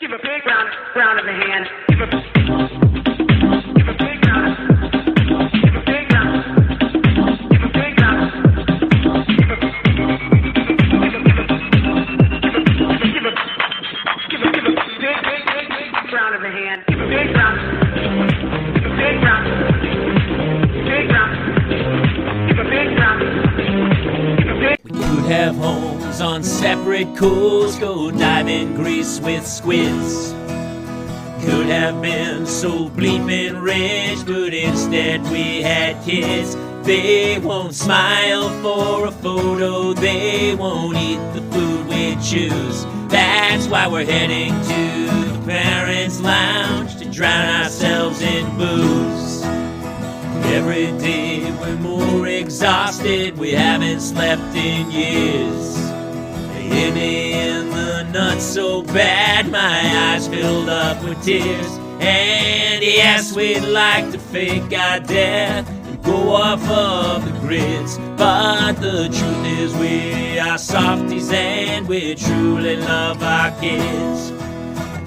Give a big round of the hand. Give a big round. Give a big round. Give a big round. Give a big round. Give a big round of the hand. Give a big round. Give a big round. Big round. Give a big round. Give a big. We could have homes on separate coasts, go dive in Greece with squids. Could have been so bleeping rich, but instead we had kids. They won't smile for a photo, they won't eat the food we choose. That's why we're heading to the Parents' Lounge to drown ourselves in booze. Every day we're more exhausted, we haven't slept in years. They hit me in the nuts so bad, my eyes filled up with tears. And yes, we'd like to fake our death and go off of the grids, but the truth is we are softies and we truly love our kids.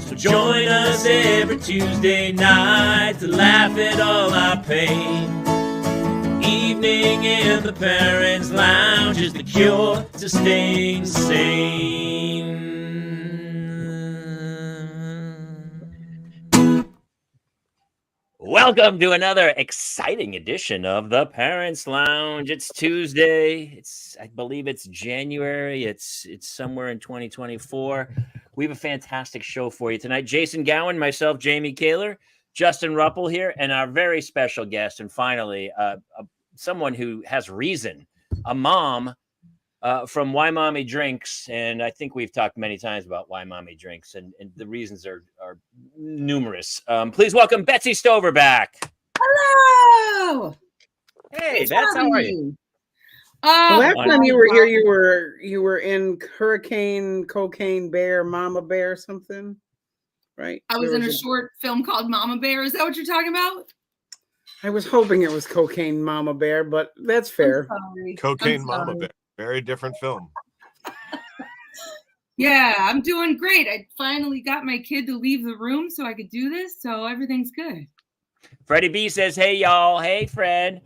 So join us every Tuesday night to laugh at all our pain. Evening in the Parents' Lounge is the cure to staying sane. Welcome to another exciting edition of the Parents' Lounge. It's Tuesday. I believe it's January. It's somewhere in 2024. We have a fantastic show for you tonight. Jason Gowan, myself, Jamie Kaler, Justin Ruppel here, and our very special guest, and finally, someone who has reason, a mom from Why Mommy Drinks. And I think we've talked many times about Why Mommy Drinks, and the reasons are numerous. Please welcome Betsy Stover back. Hello. Hey, Bets, how are you? The last time you were here, you were in Hurricane Cocaine Bear, Mama Bear, something, right? I was in a short film called Mama Bear. Is that what you're talking about? I was hoping it was Cocaine Mama Bear, but that's fair. Cocaine Mama Bear, very different film. Yeah, I'm doing great. I finally got my kid to leave the room so I could do this, so everything's good. Freddie B says, "Hey y'all, hey Fred."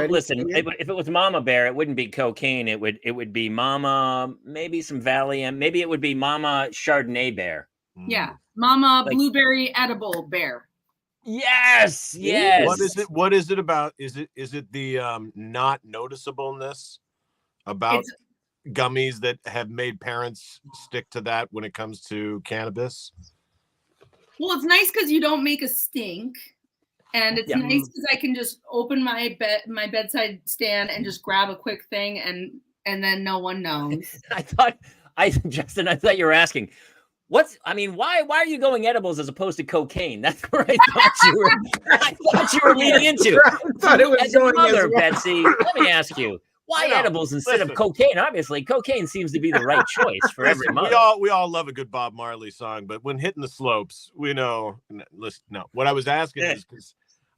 Listen, yeah. if it was Mama Bear, it wouldn't be cocaine. It would be Mama, maybe some Valium. Maybe it would be Mama Chardonnay Bear. Yeah, Mama Blueberry Edible Bear. Yes. What is it about? Is it the not noticeableness about gummies that have made parents stick to that when it comes to cannabis? Well, it's nice because you don't make a stink. And it's nice because I can just open my bedside stand and just grab a quick thing and then no one knows. Justin, I thought you were asking, why are you going edibles as opposed to cocaine? That's where I thought you were leading into. I thought it was as a going mother, as well. Betsy, let me ask you, why edibles instead of cocaine? Obviously, cocaine seems to be the right choice for every mother. We all love a good Bob Marley song, but when hitting the slopes, we know. Listen, no. What I was asking is because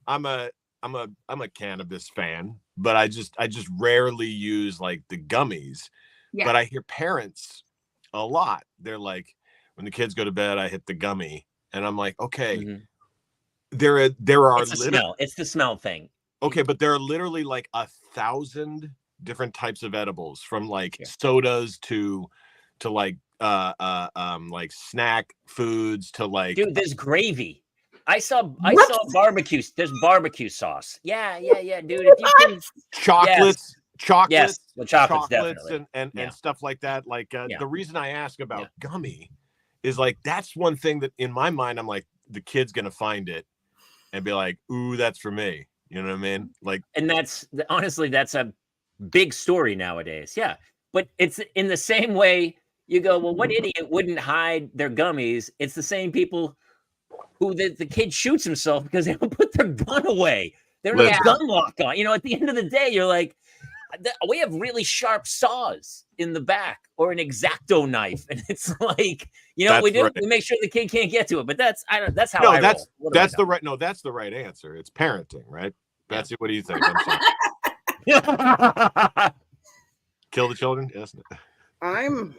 I'm a cannabis fan, but I just rarely use like the gummies. Yeah. But I hear parents a lot. They're like, when the kids go to bed, I hit the gummy, and I'm like, okay. Mm-hmm. There are it's the smell thing. Okay, but there are literally like 1,000 different types of edibles, from like sodas to like snack foods to like. Dude, there's gravy. I saw barbecue. There's barbecue sauce. Yeah, dude. If you can, chocolates, yes, the chocolates definitely, and stuff like that. Like the reason I ask about gummy is like that's one thing that in my mind I'm like the kid's gonna find it and be like, ooh, that's for me. You know what I mean? Like, and that's honestly that's a big story nowadays. Yeah, but it's in the same way you go, well, what idiot wouldn't hide their gummies? It's the same people who the kid shoots himself because they don't put their gun away. They're not gun lock on. You know, at the end of the day, you're like, we have really sharp saws in the back or an X-Acto knife, and it's like, you know, what we do? Right. We make sure the kid can't get to it. But that's how I roll. That's the right answer. It's parenting, right? Betsy, what do you think? Kill the children? Yes. I'm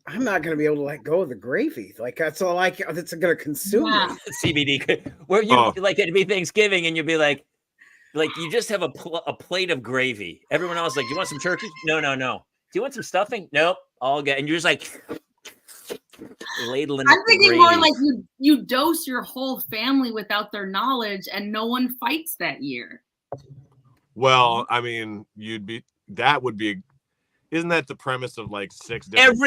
I'm not going to be able to let go of the gravy. Like that's all that's going to consume Yeah. me. CBD, where you like it'd be Thanksgiving and you'd be like you just have a plate of gravy. Everyone else like, do you want some turkey? No. Do you want some stuffing? Nope. All good. And you're just like ladling. I'm thinking more like you dose your whole family without their knowledge, and no one fights that year. Well, I mean, that would be. Isn't that the premise of like 6 different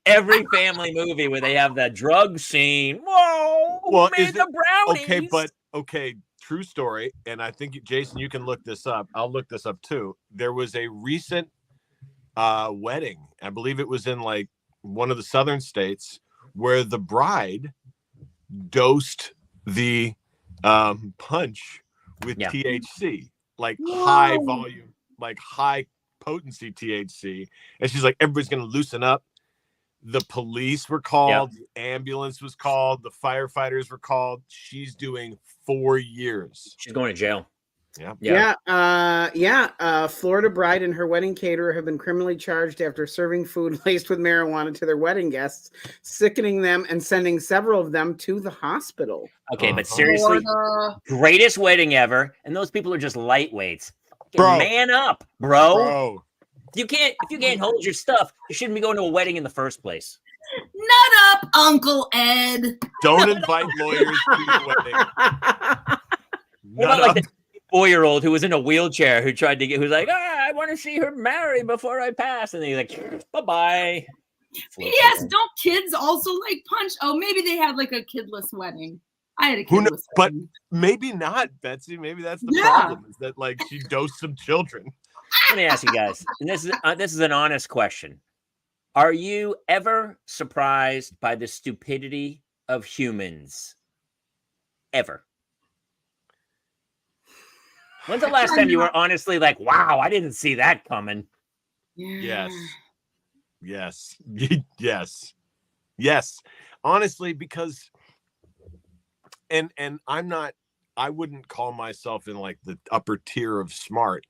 every family movie where they have that drug scene? Whoa, well, man, the brownies. Okay, true story. And I think Jason, you can look this up. I'll look this up too. There was a recent wedding. I believe it was in like one of the southern states where the bride dosed the punch with THC, like high volume, like high potency THC, and she's like, everybody's gonna loosen up. The police were called, the ambulance was called, the firefighters were called. She's doing 4 years. She's going to jail. Florida bride and her wedding caterer have been criminally charged after serving food laced with marijuana to their wedding guests, sickening them and sending several of them to the hospital. Okay, but seriously, greatest wedding ever, and those people are just lightweights. Man up, bro. If you can't hold your stuff, you shouldn't be going to a wedding in the first place. Nut up, Uncle Ed. Don't invite lawyers to your wedding. What about like the 4-year-old who was in a wheelchair who's like, I want to see her marry before I pass, and he's like, bye-bye. Yes, don't kids also like punch? Oh, maybe they had like a kidless wedding. I had a kidless wedding. But maybe not, Betsy. Maybe that's the problem, is that like she dosed some children. Let me ask you guys, and this is an honest question. Are you ever surprised by the stupidity of humans? Ever? When's the last time you were honestly like, wow, I didn't see that coming? Yes. Honestly, because and I wouldn't call myself in like the upper tier of smart,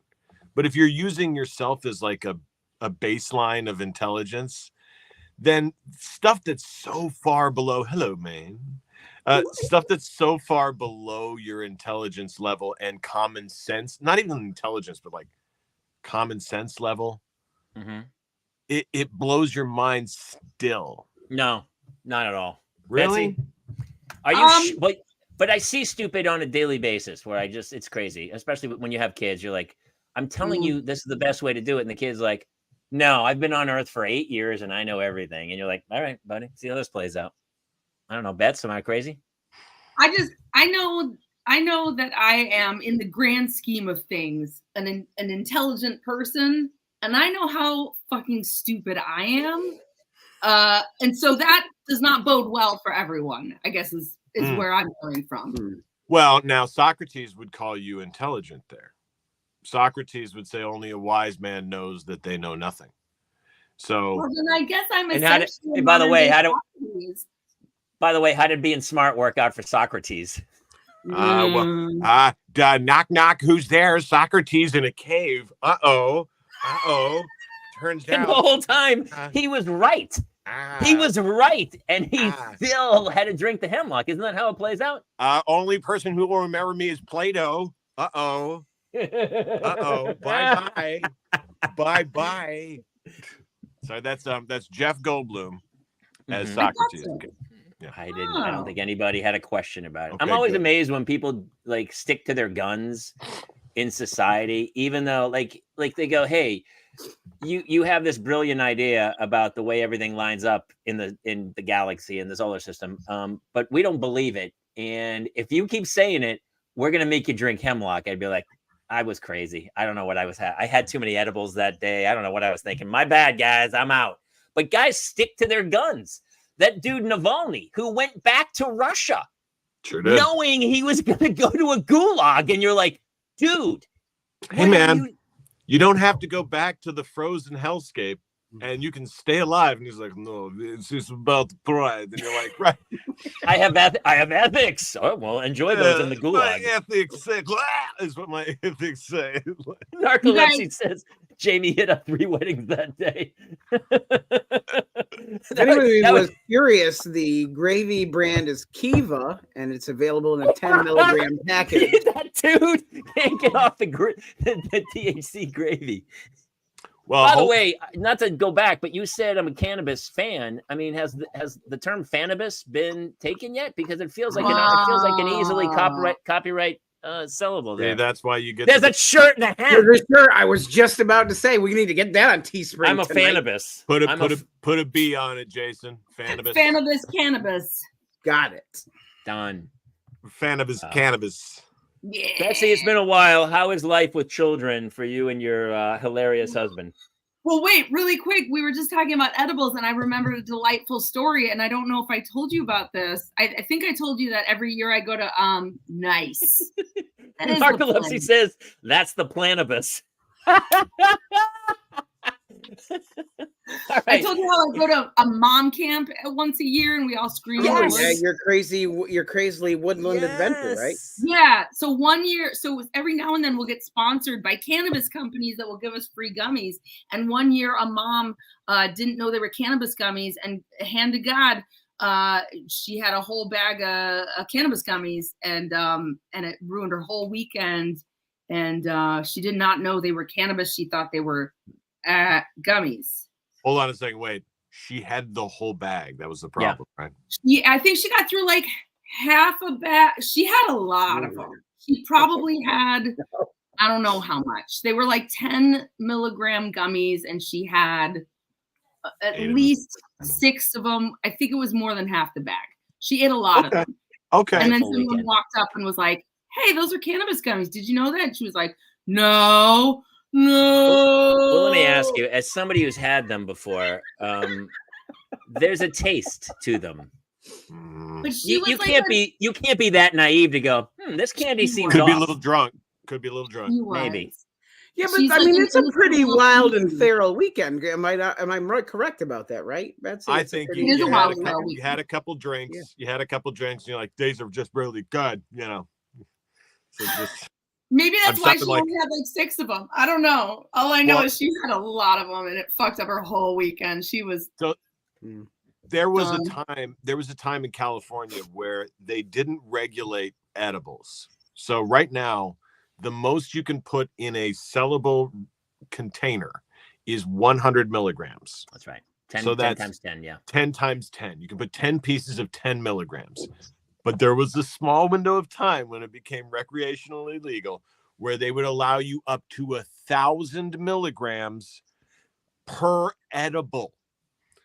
but if you're using yourself as like a baseline of intelligence, then stuff that's so far below, stuff that's so far below your intelligence level and common sense, not even intelligence, but like common sense level, it blows your mind still. No, not at all. Really? Betsy, are you? But I see stupid on a daily basis where it's crazy, especially when you have kids. You're like, I'm telling you, this is the best way to do it. And the kid's like, no, I've been on Earth for 8 years and I know everything. And you're like, all right, buddy, see how this plays out. I don't know, Bets, am I crazy? I know that I am, in the grand scheme of things, an intelligent person, and I know how fucking stupid I am. And so that does not bode well for everyone, I guess is where I'm coming from. Well, now Socrates would call you intelligent there. Socrates would say only a wise man knows that they know nothing. So well, then I guess I'm essentially by the way, how did being smart work out for Socrates? Knock knock, who's there? Socrates in a cave. Uh-oh. Turns out the whole time he was right. He was right, and he still had to drink the hemlock. Isn't that how it plays out? Only person who will remember me is Plato. Uh-oh. Bye-bye. Bye-bye. So that's Jeff Goldblum as Socrates. Yeah. I don't think anybody had a question about it. Okay, I'm always amazed when people like stick to their guns in society, even though like they go, hey, you have this brilliant idea about the way everything lines up in the galaxy and the solar system, but we don't believe it. And if you keep saying it, we're gonna make you drink hemlock. I'd be like, I was crazy. I don't know what I was I had too many edibles that day. I don't know what I was thinking. My bad, guys. I'm out. But guys stick to their guns. That dude Navalny, who went back to Russia, knowing he was going to go to a gulag, and you're like, dude. Hey, man, you don't have to go back to the frozen hellscape, and you can stay alive. And he's like, no, it's just about pride. And you're like, right. I have ethics. Oh, well, enjoy those in the gulag. My ethics say, is what my ethics say. Narcolepsy says, Jamie hit up 3 weddings that day. If anybody was curious, the gravy brand is Kiva, and it's available in a 10 milligram package. That dude can't get off the THC gravy. Well, by the way, not to go back, but you said I'm a cannabis fan. I mean, has the term "fannabis" been taken yet? Because it feels like an easily copyright syllable there. Yeah, that's why you get. There's a shirt and a hat. There's a shirt. I was just about to say we need to get that on Teespring. I'm a fannabis. Put a B on it, Jason. Fannabis. Fannabis cannabis. Got it. Done. Fannabis cannabis. Yeah. Betsy, it's been a while. How is life with children for you and your hilarious husband? Well, wait, really quick. We were just talking about edibles, and I remembered a delightful story, and I don't know if I told you about this. I think I told you that every year I go to Nice. Narcolepsy says that's the planibus. Right. I told you how I go to a mom camp once a year and we all scream. Yes. Yeah, you're crazily woodland adventure, right? Yeah. So one year, so every now and then we'll get sponsored by cannabis companies that will give us free gummies. And one year a mom didn't know they were cannabis gummies, and hand to God, she had a whole bag of cannabis gummies, and it ruined her whole weekend. And she did not know they were cannabis. She thought they were gummies. Hold on a second. Wait, she had the whole bag. That was the problem, right? Yeah, I think she got through like half a bag. She had a lot of them. She probably had, I don't know how much. They were like 10 milligram gummies, and she had at least 6 of them. I think it was more than half the bag. She ate a lot of them. Okay. And then someone walked up and was like, "Hey, those are cannabis gummies. Did you know that?" And she was like, "No. Well, let me ask you, as somebody who's had them before, there's a taste to them. But you can't be that naive to go, this candy seems Could off. be a little drunk. Maybe. Yeah, but I mean, it's a pretty wild and feral weekend. Am I correct about that, right? Betsy? I think you had a couple drinks. Yeah. You had a couple drinks. And you're like, days are just really good, you know. So just. Maybe that's why she only had like 6 of them. I don't know. All I know is she had a lot of them, and it fucked up her whole weekend. She was There was a time in California where they didn't regulate edibles. So right now, the most you can put in a sellable container is 100 milligrams. That's right. 10 times 10, yeah. 10 times 10. You can put 10 pieces of 10 milligrams. But there was a small window of time when it became recreationally legal where they would allow you up to 1,000 milligrams per edible.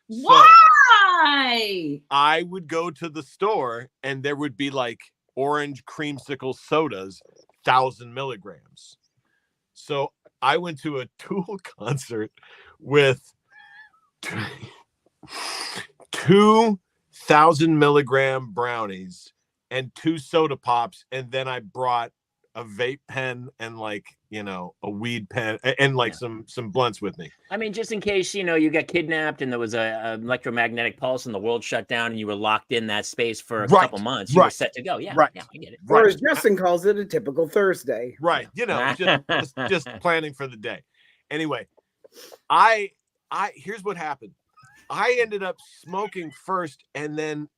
Why? So I would go to the store and there would be like orange creamsicle sodas, 1,000 milligrams. So I went to a Tool concert with 2,000 milligram brownies and 2 soda pops, and then I brought a vape pen and like, you know, a weed pen and like some blunts with me. I mean, just in case, you know, you got kidnapped and there was a electromagnetic pulse and the world shut down and you were locked in that space for a couple months, you were set to go. Yeah, yeah, I get it. Or as Justin calls it, a typical Thursday. Right. You know, just planning for the day. Anyway, I here's what happened. I ended up smoking first and then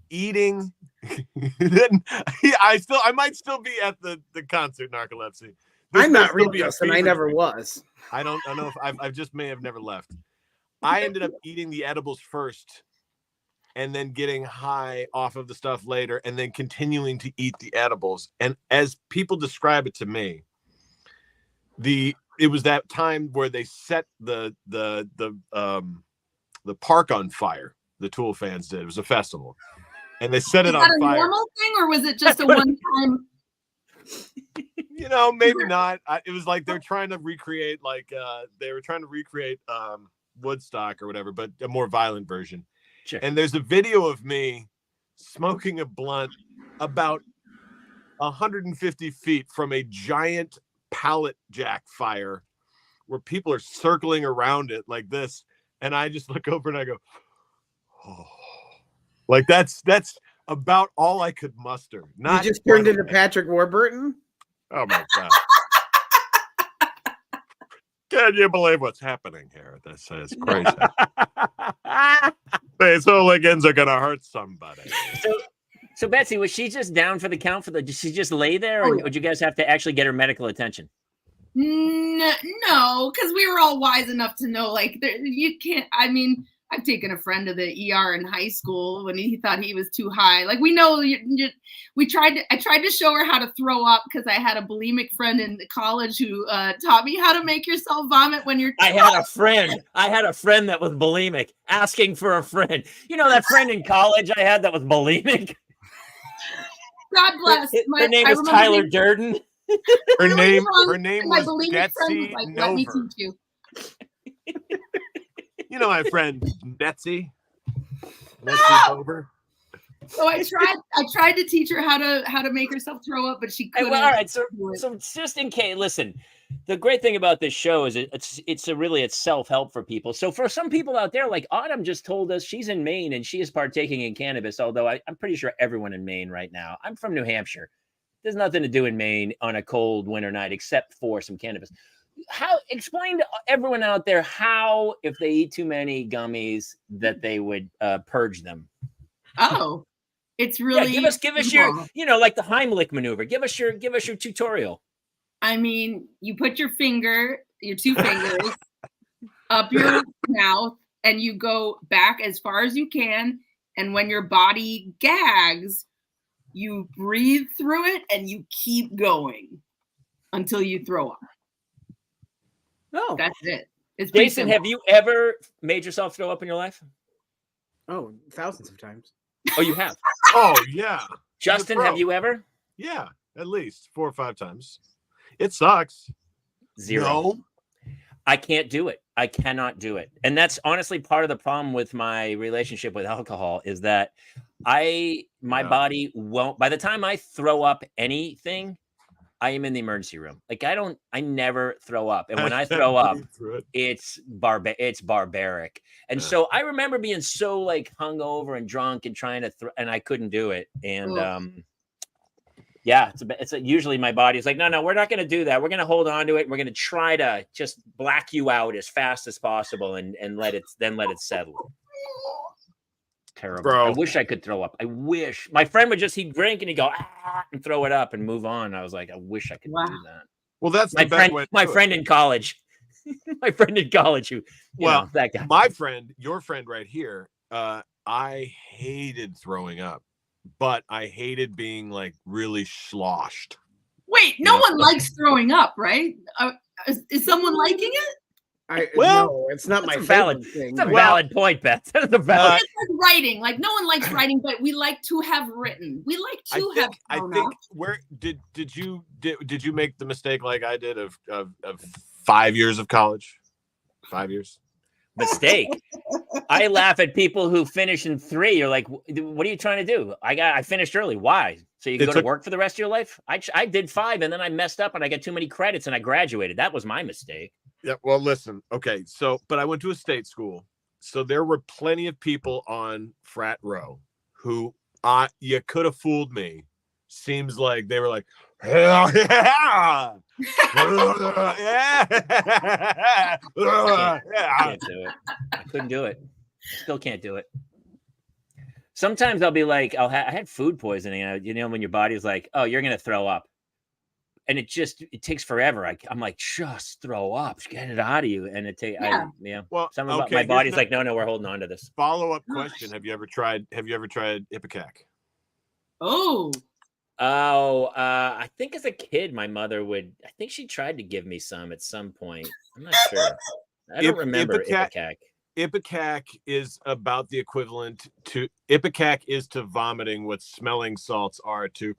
eating. Then I might still be at the concert, Narcolepsy. I'm not real, Justin. I never was. I don't know if I just may have never left. I ended up eating the edibles first and then getting high off of the stuff later and then continuing to eat the edibles. And as people describe it to me, it was that time where they set the park on fire. The Tool fans did. It was a festival. And they set it on fire. Was that a normal thing, or was it just a one-time? You know, maybe not. It was like they're trying to recreate, Woodstock or whatever, but a more violent version. Sure. And there's a video of me smoking a blunt about 150 feet from a giant pallet jack fire, where people are circling around it like this, and I just look over and I go, oh. Like that's about all I could muster. You just turned into Patrick Warburton? Oh my God. Can you believe what's happening here? This is crazy. These hooligans are gonna hurt somebody. So Betsy, was she just down for the count did she just lay there, or would you guys have to actually get her medical attention? No, because we were all wise enough to know, like, you can't. I mean, I've taken a friend to the ER in high school when he thought he was too high. Like, we know I tried to show her how to throw up because I had a bulimic friend in college who taught me how to make yourself vomit when you're. I had a friend that was bulimic, asking for a friend. You know that friend in college I had that was bulimic. God bless. Her name is Tyler Durden. Her name my was bulimic friend was Betsy like, let me Stover. teach you. You know my friend Betsy Stover. So I tried to teach her how to make herself throw up, but she couldn't. Well, all right, so just in case, listen. The great thing about this show is it's self-help for people. So for some people out there, like Autumn just told us she's in Maine and she is partaking in cannabis, although I'm pretty sure everyone in Maine right now. I'm from New Hampshire. There's nothing to do in Maine on a cold winter night except for some cannabis. Explain to everyone out there how, if they eat too many gummies, that they would purge them. Oh, it's really give us your, like the Heimlich maneuver. Give us your tutorial. I mean, you put your two fingers up your mouth and you go back as far as you can. And when your body gags, you breathe through it and you keep going until you throw up. Oh, that's it. It's Jason, have you ever made yourself throw up in your life? Oh, thousands of times. Oh, you have? Oh, yeah. Justin, have you ever? Yeah, at least 4 or 5 times. It sucks. 0. No. I can't do it. I cannot do it. And that's honestly part of the problem with my relationship with alcohol is that my body won't, by the time I throw up anything, I am in the emergency room. Like I never throw up. And when I throw up, it's barbaric. And so I remember being so like hungover and drunk and trying to and I couldn't do it. And yeah, it's usually my body's like, no, we're not going to do that. We're going to hold on to it. We're going to try to just black you out as fast as possible and let it settle. Terrible. Bro. I wish I could throw up. I wish my friend would he'd drink and he'd go and throw it up and move on. I was like, I wish I could do that. Well, that's my friend in college. My friend in college who, that guy. My friend, your friend right here. I hated throwing up, but I hated being like really sloshed. Wait, no one likes throwing up, right? Is someone liking it? No, it's not my valid thing. It's a valid point, Beth. It's a valid. It's like writing. Like no one likes writing, but we like to have written. We like to have. I think where did you make the mistake like I did of 5 years of college? 5 years. Mistake. I laugh at people who finish in 3. You're like, what are you trying to do? I finished early. Why? So you can go to work for the rest of your life? I did 5 and then I messed up and I got too many credits and I graduated. That was my mistake. Yeah. Well, listen. Okay. But I went to a state school. So there were plenty of people on frat row who you could have fooled me. Seems like they were like, hell yeah. I can't do it. I couldn't do it. Still can't do it. Sometimes I'll be like, I had food poisoning. When your body's like, oh, you're going to throw up. And it takes forever. I'm like, just throw up, get it out of you. And Well, my body's like, no, we're holding on to this. Follow-up question. Have you ever tried Ipecac? I think as a kid, my mother I think she tried to give me some at some point. I'm not sure. I don't remember Ipecac. Ipecac is about the equivalent to Ipecac is to vomiting what smelling salts are to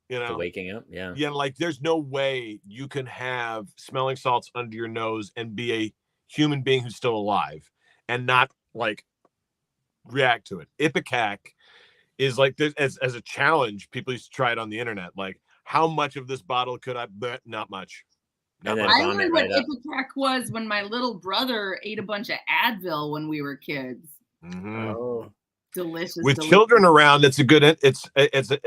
to waking up. Yeah. Like there's no way you can have smelling salts under your nose and be a human being who's still alive and not like react to it. Ipecac is like this as a challenge. People used to try it on the internet. Like, how much of this bottle could I? But not much. I learned what Ipecac was when my little brother ate a bunch of Advil when we were kids. Mm-hmm. Oh, delicious. With children around, it's a good. It's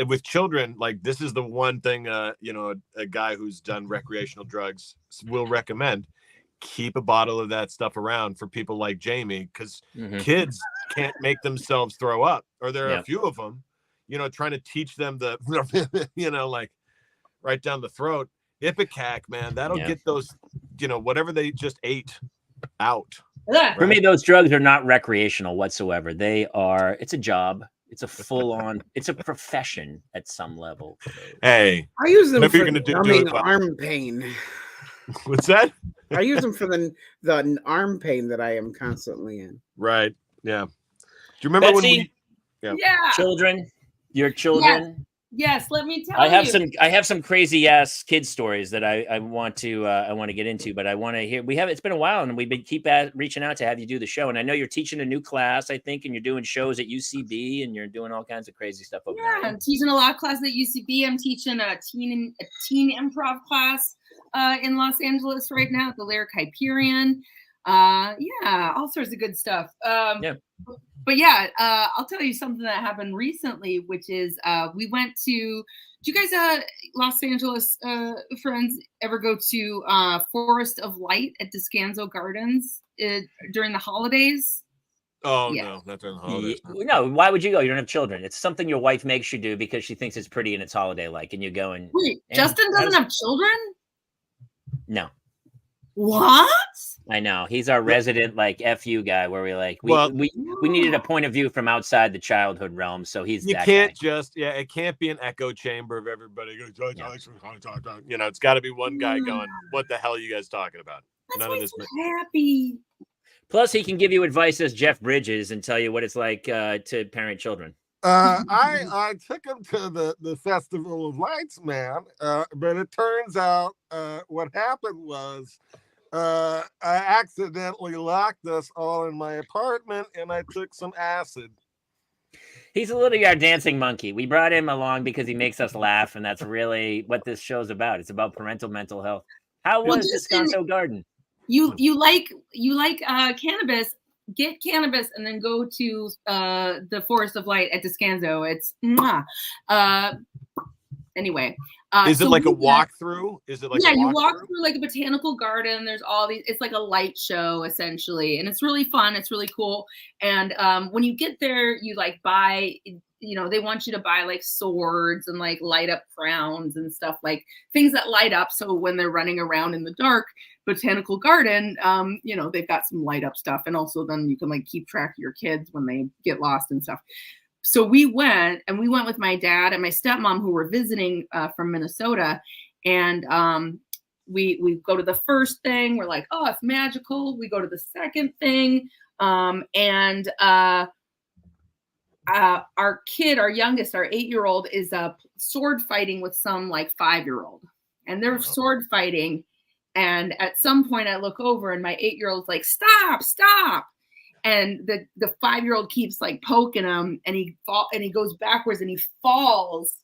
with children. Like this is the one thing. A guy who's done recreational drugs will recommend. keep a bottle of that stuff around for people like Jamie, because kids can't make themselves throw up, or there are a few of them, trying to teach them the, like right down the throat. Ipecac, man, that'll get those, whatever they just ate out. For me, those drugs are not recreational whatsoever. It's a job. It's a full-on, it's a profession at some level. Hey, I use them for numbing arm pain. What's that? I use them for the arm pain that I am constantly in. Right. Yeah. Do you remember Betsy, when we? Yeah. Children, your children. Yes. Let me tell you. I have some crazy ass kid stories that I want to get into, but I want to hear. It's been a while, and we've been reaching out to have you do the show. And I know you're teaching a new class, I think, and you're doing shows at UCB, and you're doing all kinds of crazy stuff over there. I'm teaching a law class at UCB. I'm teaching a teen improv class in Los Angeles right now at the Lyric Hyperion. All sorts of good stuff. But yeah, I'll tell you something that happened recently, which is we went to. Do you guys, Los Angeles friends, ever go to Forest of Light at Descanso Gardens during the holidays? Oh no, not during the holidays. No, why would you go? You don't have children. It's something your wife makes you do because she thinks it's pretty and it's holiday-like, and you go and. Wait, Justin doesn't have children? No. What? I know. He's our resident FU guy where we needed a point of view from outside the childhood realm. So he's it can't be an echo chamber of everybody going, it's got to be one guy going, what the hell are you guys talking about? That's why I'm so happy. Plus he can give you advice as Jeff Bridges and tell you what it's like to parent children. I took him to the Festival of Lights, man. But it turns out what happened was I accidentally locked us all in my apartment, and I took some acid. He's a little our dancing monkey. We brought him along because he makes us laugh, and that's really what this show's about. It's about parental mental health. How was Descanso Garden? You like cannabis? Get cannabis and then go to the Forest of Light at Descanso. It's anyway. Is it like a walkthrough? Is it like you walk through like a botanical garden. There's all these. It's like a light show essentially, and it's really fun. It's really cool. And when you get there, you buy. They want you to buy swords and light up crowns and stuff, things that light up. So when they're running around in the dark botanical garden, they've got some light up stuff. And also then you can keep track of your kids when they get lost and stuff. So we went with my dad and my stepmom who were visiting from Minnesota. And we go to the first thing. We're like, oh, it's magical. We go to the second thing. Our kid, our youngest, our 8-year-old is sword fighting with some 5-year-old, and they're sword fighting. And at some point I look over and my 8-year-old's like, stop. And the 5-year-old keeps poking him, and he goes backwards and he falls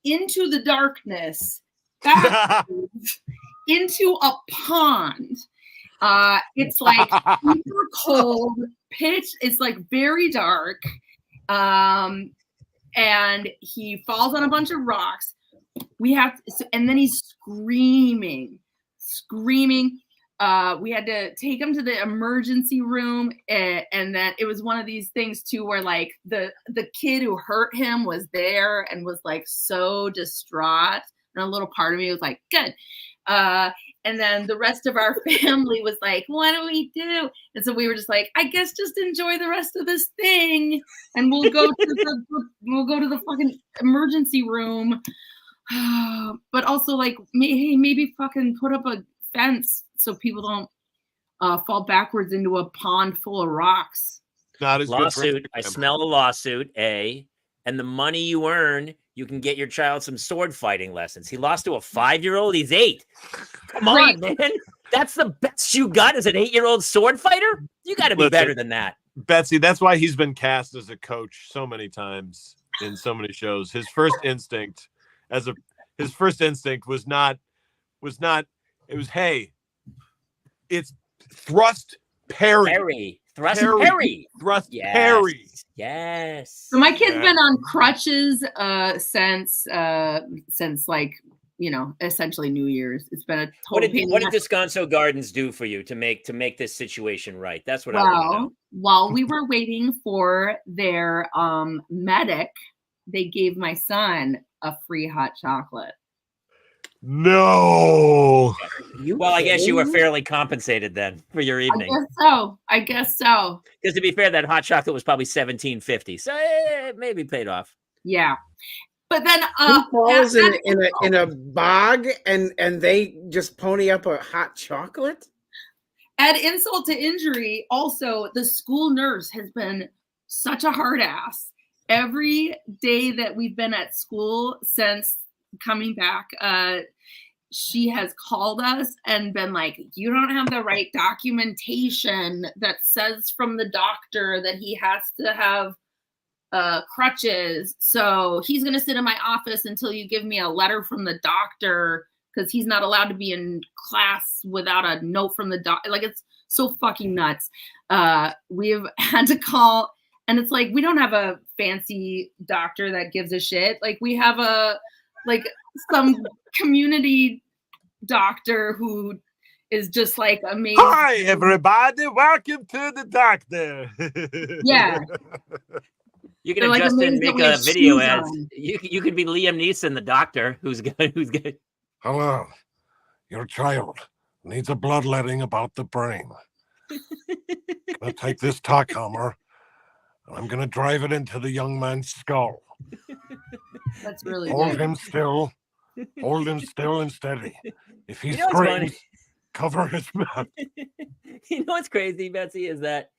into the darkness, backwards, into a pond. It's super cold, pitch. It's very dark. And he falls on a bunch of rocks. And then he's screaming. We had to take him to the emergency room, and then it was one of these things too, where the kid who hurt him was there and was so distraught. And a little part of me was like, good. And then the rest of our family was like, what do we do? And so we were just like, I guess just enjoy the rest of this thing. And we'll go to the fucking emergency room. But also maybe fucking put up a fence so people don't fall backwards into a pond full of rocks. Not as lawsuit. I smell a lawsuit, and the money you earn, you can get your child some sword fighting lessons. He lost to a 5-year-old. He's 8. Come on, man. That's the best you got as an 8-year-old sword fighter? You got to be better than that. Betsy, that's why he's been cast as a coach so many times in so many shows. His first instinct was not, it was, hey, it's thrust parry. Thrust parry. Parry. Yes. So my kid's been on crutches since essentially New Year's. It's been a What total did pain. what did Descanso Gardens do for you to make this situation right? That's what I want to know. While we were waiting for their medic, they gave my son a free hot chocolate. No. Well, I guess you were fairly compensated then for your evening. I guess so. Because to be fair, that hot chocolate was probably $17.50, so it maybe paid off. Yeah, but then who falls in a bog and they just pony up a hot chocolate? Add insult to injury. Also, the school nurse has been such a hard ass. Every day that we've been at school since coming back, she has called us and been like, you don't have the right documentation that says from the doctor that he has to have crutches. So he's going to sit in my office until you give me a letter from the doctor, because he's not allowed to be in class without a note from the doctor. Like, it's so fucking nuts. We've had to call, and it's like, we don't have a fancy doctor that gives a shit. Like, we have some community doctor who is just like amazing. Hi, everybody. Welcome to the doctor. Yeah. You can adjust and make a video ad. You could be Liam Neeson, the doctor, who's good. Hello. Your child needs a bloodletting about the brain. I'm going to take this tachometer and I'm going to drive it into the young man's skull. That's really Hold good. him still. Hold him still and steady. If he screams, cover his mouth. You know what's crazy, Betsy, is that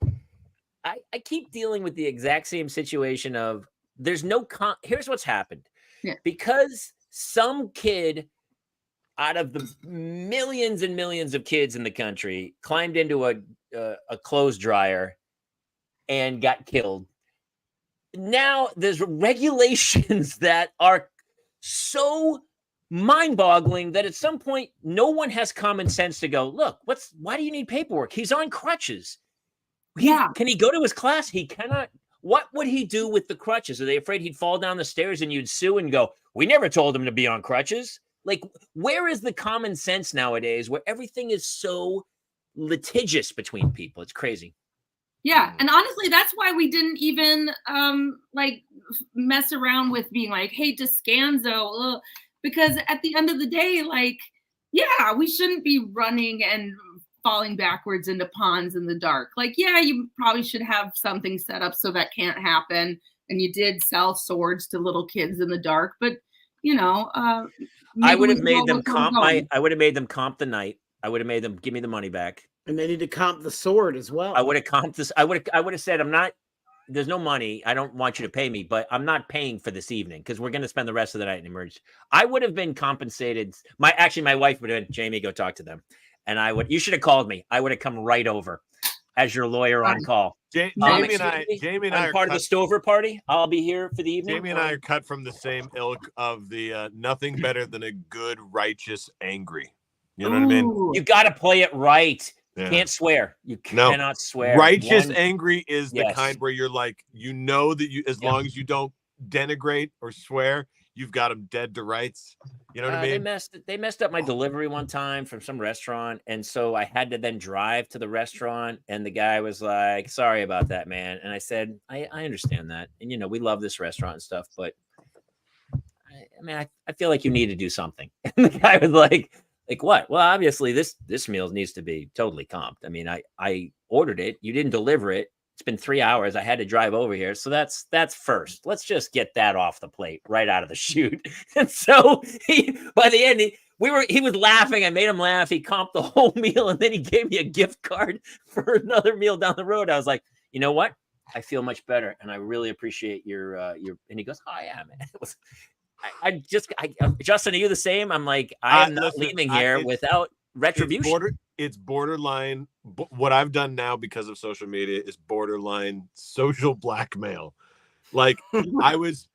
I keep dealing with the exact same situation of there's no here's what's happened. Yeah. Because some kid out of the millions and millions of kids in the country climbed into a clothes dryer and got killed. Now there's regulations that are so mind-boggling that at some point no one has common sense to go, look, why do you need paperwork? He's on crutches. Can he go to his class? He cannot. What would he do with the crutches? Are they afraid he'd fall down the stairs and you'd sue and go, we never told him to be on crutches? Like, where is the common sense nowadays where everything is so litigious between people? It's crazy. Yeah. And honestly, that's why we didn't even mess around with being like, hey, Descanso, because at the end of the day, we shouldn't be running and falling backwards into ponds in the dark. You probably should have something set up so that can't happen. And you did sell swords to little kids in the dark, but I would have made them comp I would have made them comp the night. I would have made them give me the money back. And they need to comp the sword as well. I would have comped this. I would have said, there's no money. I don't want you to pay me, but I'm not paying for this evening because we're going to spend the rest of the night in emergency. I would have been compensated. My wife would have been, Jamie, go talk to them. And you should have called me. I would have come right over as your lawyer on call. Jamie and I are part of the Stover party. I'll be here for the evening. Jamie and I are cut from the same ilk of the nothing better than a good, righteous, angry. You know what I mean? You got to play it right. Yeah. Can't swear. You cannot swear. Righteous angry is the kind where you're like, that as long as you don't denigrate or swear, you've got them dead to rights. You know what I mean? They messed up my delivery one time from some restaurant, and so I had to then drive to the restaurant, and the guy was like, sorry about that, man. And I said, I understand that. And, we love this restaurant and stuff, but I feel like you need to do something. And the guy was like what? Well, obviously this meal needs to be totally comped. I mean, I ordered it. You didn't deliver it. It's been 3 hours. I had to drive over here. So that's first. Let's just get that off the plate right out of the chute. And so by the end, he was laughing. I made him laugh. He comped the whole meal. And then he gave me a gift card for another meal down the road. I was like, you know what? I feel much better. And I really appreciate your, and he goes, oh yeah, man. Justin, are you the same? I'm like, I am not leaving here without retribution. It's borderline. What I've done now because of social media is borderline social blackmail. Like I was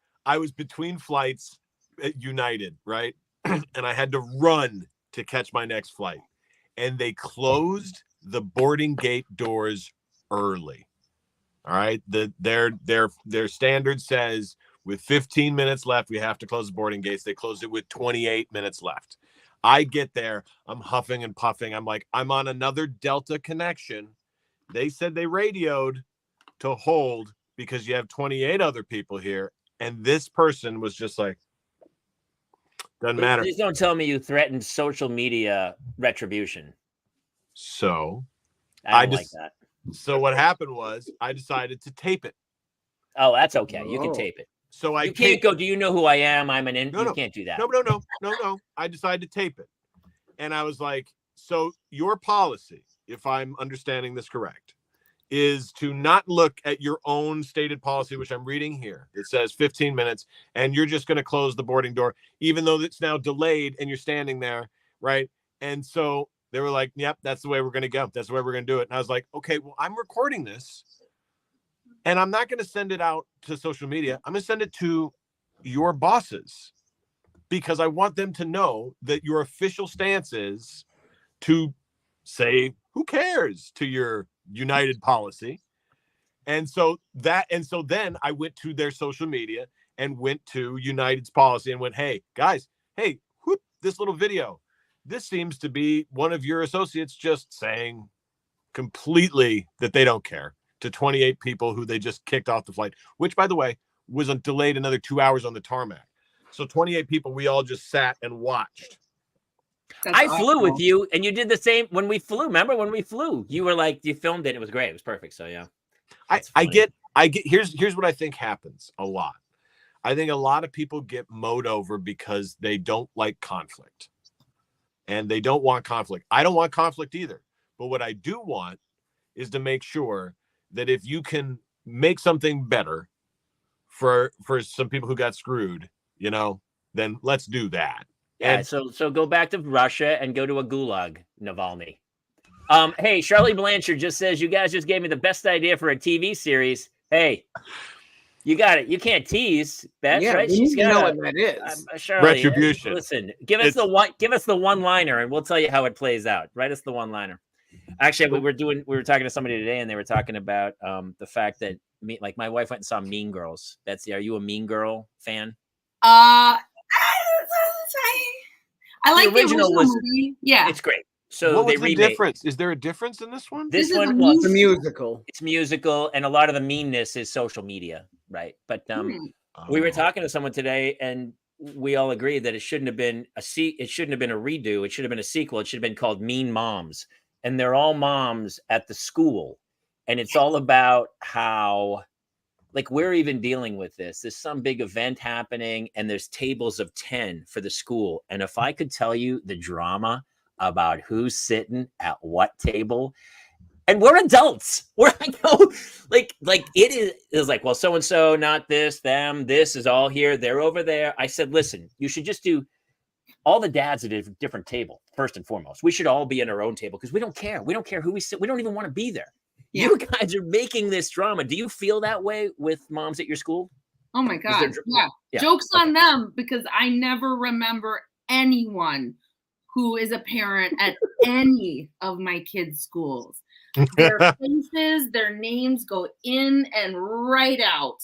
between flights at United, right? And I had to run to catch my next flight. And they closed the boarding gate doors early. All right. Their standard says with 15 minutes left. We have to close the boarding gates. They closed it with 28 minutes left. I get there. I'm huffing and puffing. I'm like, I'm on another Delta connection. They said they radioed to hold because you have 28 other people here. And this person was just like, doesn't matter. Please don't tell me you threatened social media retribution. So I don't like that. So what happened was I decided to tape it. Oh, that's okay. You can tape it. So you can't go, do you know who I am? You can't do that. No. I decided to tape it. And I was like, so your policy, if I'm understanding this correct, is to not look at your own stated policy, which I'm reading here. It says 15 minutes, and you're just going to close the boarding door, even though it's now delayed and you're standing there, right? And so they were like, yep, that's the way we're going to go. That's the way we're going to do it. And I was like, okay, well, I'm recording this. And I'm not going to send it out to social media. I'm going to send it to your bosses because I want them to know that your official stance is to say, who cares, to your United policy. And so then I went to their social media and went to United's policy and went, hey, guys, whoop, this little video. This seems to be one of your associates just saying completely that they don't care to 28 people who they just kicked off the flight, which, by the way, was delayed another 2 hours on the tarmac. So 28 people, we all just sat and watched. I flew with you, and you did the same when we flew. Remember when we flew? You were like, you filmed it. It was great. It was perfect. So yeah, I get. Here's what I think happens a lot. I think a lot of people get mowed over because they don't like conflict, and they don't want conflict. I don't want conflict either. But what I do want is to make sure that if you can make something better for some people who got screwed, then let's do that. Yeah, and so go back to Russia and go to a gulag, Navalny. Hey, Charlie Blanchard just says, you guys just gave me the best idea for a TV series. Hey, you got it. You can't tease, Beth, right? She's got know what that is. Charlie, retribution. Listen, give us the one-liner, and we'll tell you how it plays out. Write us the one-liner. Actually, we were talking to somebody today, and they were talking about the fact that my wife went and saw Mean Girls. Betsy, are you a Mean Girl fan? I like the original movie. Yeah, it's great. So what was the difference? Is there a difference in this one? This one was a musical. It's musical, and a lot of the meanness is social media, right? But we were talking to someone today, and we all agreed that it shouldn't have been it shouldn't have been a redo. It should have been a sequel. It should have been called Mean Moms, and they're all moms at the school, and it's all about how. We're even dealing with this. There's some big event happening, and there's tables of 10 for the school. And if I could tell you the drama about who's sitting at what table, and we're adults. It is like, well, so-and-so, not this, them, this is all here. They're over there. I said, listen, you should just do all the dads at a different table, first and foremost. We should all be in our own table because we don't care. We don't care who we sit. We don't even want to be there. Yeah. You guys are making this drama. Do you feel that way with moms at your school? Oh my God. Yeah. Joke's on them because I never remember anyone who is a parent at any of my kids' schools. Their faces, their names go in and right out.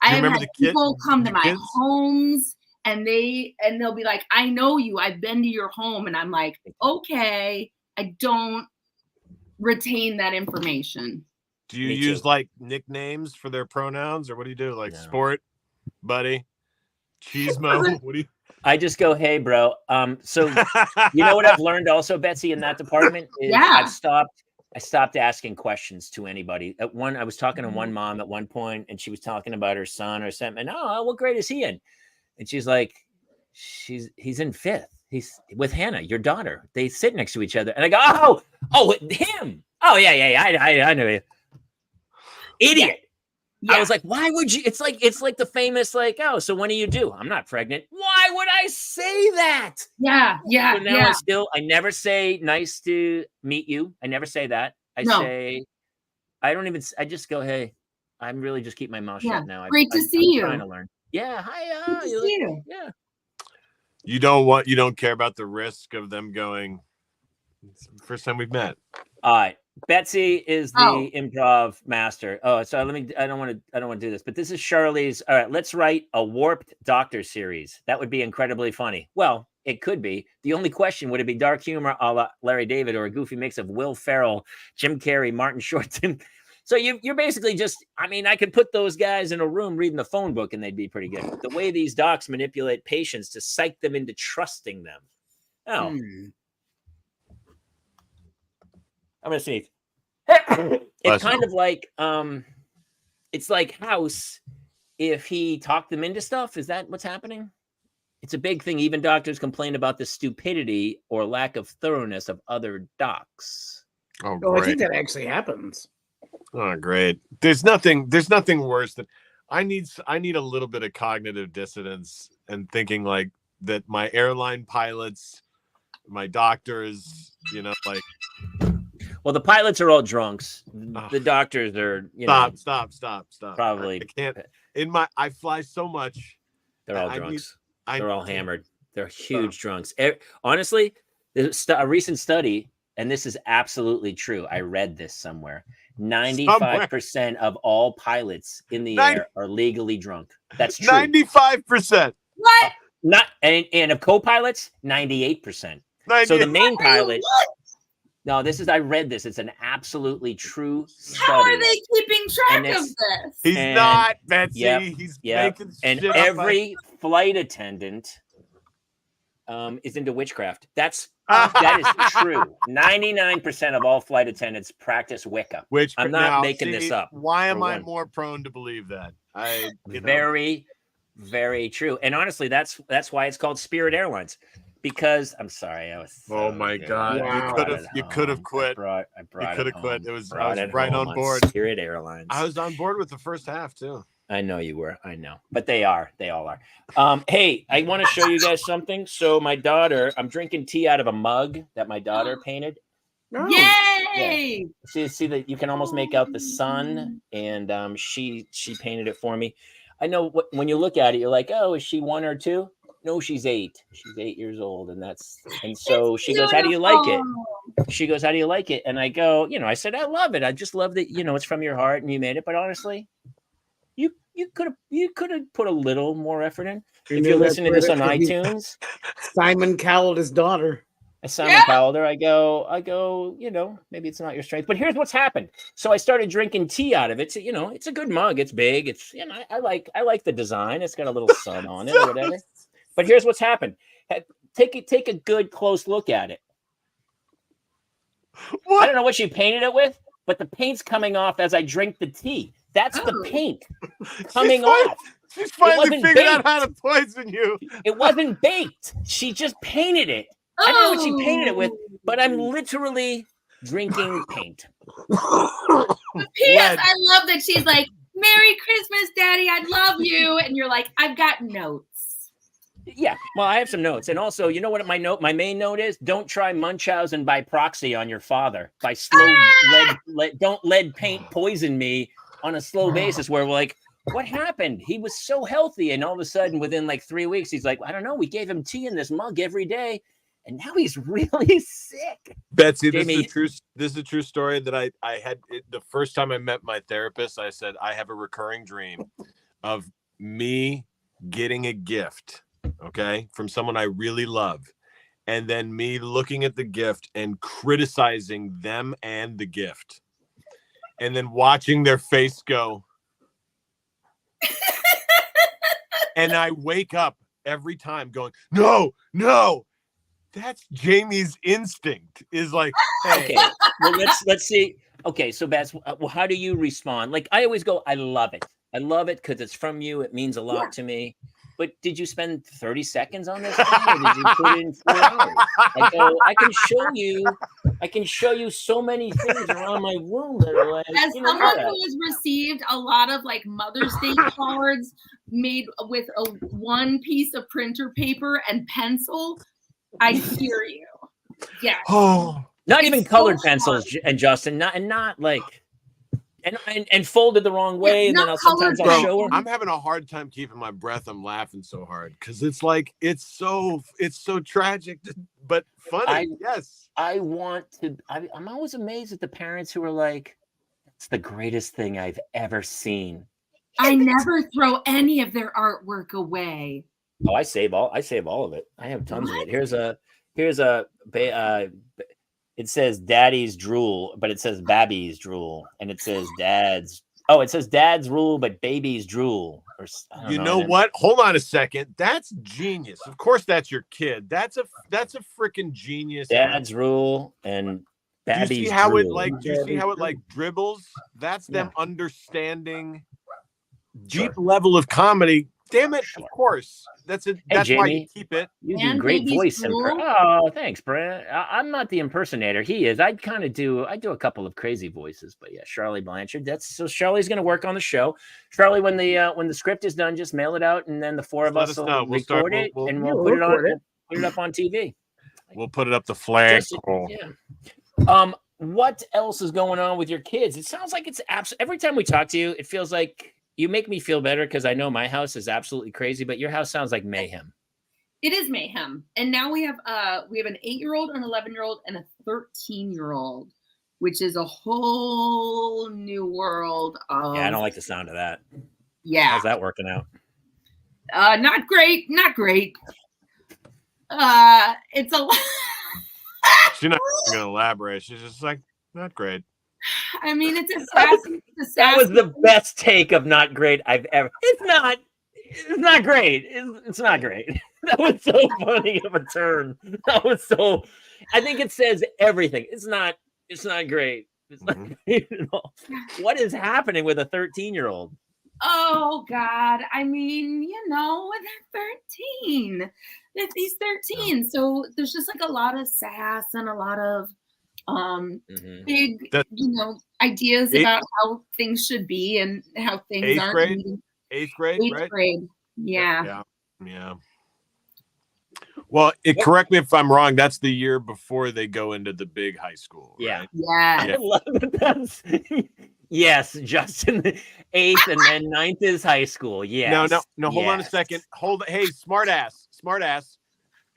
I have had people come to my homes and they'll be like, I know you. I've been to your home. And I'm like, okay, I don't retain that information. Do you use nicknames for their pronouns, or what do you do? Sport, buddy, Cheesemo? What do you? I just go, hey, bro. So you know what I've learned also, Betsy, in that department is I stopped asking questions to anybody. I was talking to one mom at one point, and she was talking about her son or something. Oh, what grade is he in? And she's like, he's in 5th. He's with Hannah, your daughter. They sit next to each other. And I go, oh, him. Oh, yeah. I know you. Idiot. Yeah. I was like, why would you? It's like the famous, so when do you do? I'm not pregnant. Why would I say that? Yeah. So now I never say nice to meet you. I never say that. I just go, hey, I'm really just keep my mouth shut now. Great to see you. I'm trying to learn. Yeah. Hi. Good to see you. Yeah. You don't care about the risk of them going, it's the first time we've met. All right. Betsy is the improv master. Oh, so I don't want to do this, but this is Charlie's. All right, let's write a warped doctor series. That would be incredibly funny. Well, it could be. The only question, would it be dark humor a la Larry David or a goofy mix of Will Ferrell, Jim Carrey, Martin Short? So you're basically just, I mean, I could put those guys in a room reading the phone book and they'd be pretty good. The way these docs manipulate patients to psych them into trusting them. Oh. I'm going to sneeze. It's kind of like, it's like House if he talked them into stuff. Is that what's happening? It's a big thing. Even doctors complain about the stupidity or lack of thoroughness of other docs. Oh, Oh, great. I think that actually happens. Oh, great. There's nothing worse than I need a little bit of cognitive dissonance and thinking like that my airline pilots, my doctors, like. Well, the pilots are all drunks. The doctors are, Stop. Probably. I can't. I fly so much. They're all drunks. They're all hammered. They're huge drunks. Honestly, there's a recent study, and this is absolutely true. I read this somewhere. 95% of all pilots in the air are legally drunk. That's true. 95%. What? And of co-pilots, 98%. So the main pilot. No, I read this. It's an absolutely true study. How are they keeping track of this? He's not, Betsy. He's making and shit every flight attendant is into witchcraft. That is true. 99% of all flight attendants practice Wicca. I'm not making this up. Why am I more prone to believe that? Very, very true. And honestly, that's why it's called Spirit Airlines. Because I'm sorry, I was. Oh my God! Wow. You could have quit. I could have quit. I was right on board. Spirit Airlines. I was on board with the first half too. I know you were. I know, but they all are. Hey, I want to show you guys something. So my daughter, I'm drinking tea out of a mug that my daughter painted. Oh. Yay! Yeah. See that you can almost make out the sun, and she painted it for me. I know when you look at it, you're like, oh, is she 1 or 2? No, she's 8. She's 8 years old, and so she goes, "How do you like it?" She goes, "How do you like it?" And I go, I said, "I love it. I just love that, it's from your heart and you made it. But honestly, you could have put a little more effort in. If you're listening to this on iTunes, Simon cowled his daughter. Simon cowled her. I go, maybe it's not your strength. But here's what's happened. So I started drinking tea out of it. So, it's a good mug. It's big. It's I like the design. It's got a little sun on it or whatever. But here's what's happened. Take a good close look at it. What? I don't know what she painted it with, but the paint's coming off as I drink the tea. That's the paint coming off. She's finally figured out how to poison you. It wasn't baked. She just painted it. I don't know what she painted it with, but I'm literally drinking paint. P.S. I love that she's like, "Merry Christmas, Daddy. I love you." And you're like, "I've got notes." Yeah, well, I have some notes. And also, you know what my main note is? Don't try Munchausen by proxy on your father. By slow don't lead paint poison me on a slow basis where we're like, what happened? He was so healthy. And all of a sudden, within like 3 weeks, he's like, I don't know. We gave him tea in this mug every day. And now he's really sick. Betsy, this is a true story that I had. The first time I met my therapist, I said, I have a recurring dream of me getting a gift. Okay, from someone I really love, and then me looking at the gift and criticizing them and the gift, and then watching their face go. And I wake up every time going, no, that's Jamie's instinct is like, hey. Okay, well, let's see. Okay, so Bats, how do you respond? Like I always go, I love it because it's from you. It means a lot to me. But did you spend 30 seconds on this thing, or did you put in 4 hours? I go, I can show you so many things around my room that are like. As someone who has received a lot of like Mother's Day cards made with one piece of printer paper and pencil, I hear you. Yes. Oh, not even colored pencils, and Justin, not like. and folded the wrong way, and then sometimes I'll show her. I'm having a hard time keeping my breath. I'm laughing so hard because it's like it's so tragic, but funny. Yes, I'm always amazed at the parents who are like, "It's the greatest thing I've ever seen." I never throw any of their artwork away. Oh, I save all of it. I have tons of it. Here's a it says daddy's drool, but it says Babby's drool, and it says dad's. Oh, it says dad's drool, but baby's drool. Or you know what? Hold on a second. That's genius. Of course, that's your kid. That's a freaking genius. Dad's drool and Babby's do you see how drool. do you see how it like dribbles? That's them understanding deep level of comedy. Damn it! Of course, that's it. That's Jamie, why you keep it. You do great voice. Oh, thanks, Brent. I'm not the impersonator. He is. I do a couple of crazy voices, but yeah, Charlie Blanchard. So Charlie's going to work on the show. Charlie, when the script is done, just mail it out, and then the four of us will record it, and we'll put it up on TV. We'll put it up the flag. Yeah. What else is going on with your kids? It sounds like it's every time we talk to you, it feels like. You make me feel better because I know my house is absolutely crazy, but your house sounds like mayhem. It is mayhem. And now we have an 8-year-old, an 11-year-old, and a 13-year-old, which is a whole new world. Yeah, I don't like the sound of that. Yeah. How's that working out? Not great. Not great. It's a lot. She's not going to elaborate. She's just like, not great. I mean, it's a sassy. That was the best take of not great I've ever. It's not great. It's not great. That was so funny of a turn. That was so. I think it says everything. It's not great. It's not great at all. What is happening with a 13-year-old? Oh God! I mean, they're 13. He's 13, so there's just like a lot of sass and a lot of. Big, ideas about how things should be and how things aren't. Eighth grade, right? Yeah. Well, correct me if I'm wrong. That's the year before they go into the big high school. Right? Yeah. I love it. Yes, Justin, 8th and then 9th is high school. Yeah. No. Hold on a second. Hey, smart ass.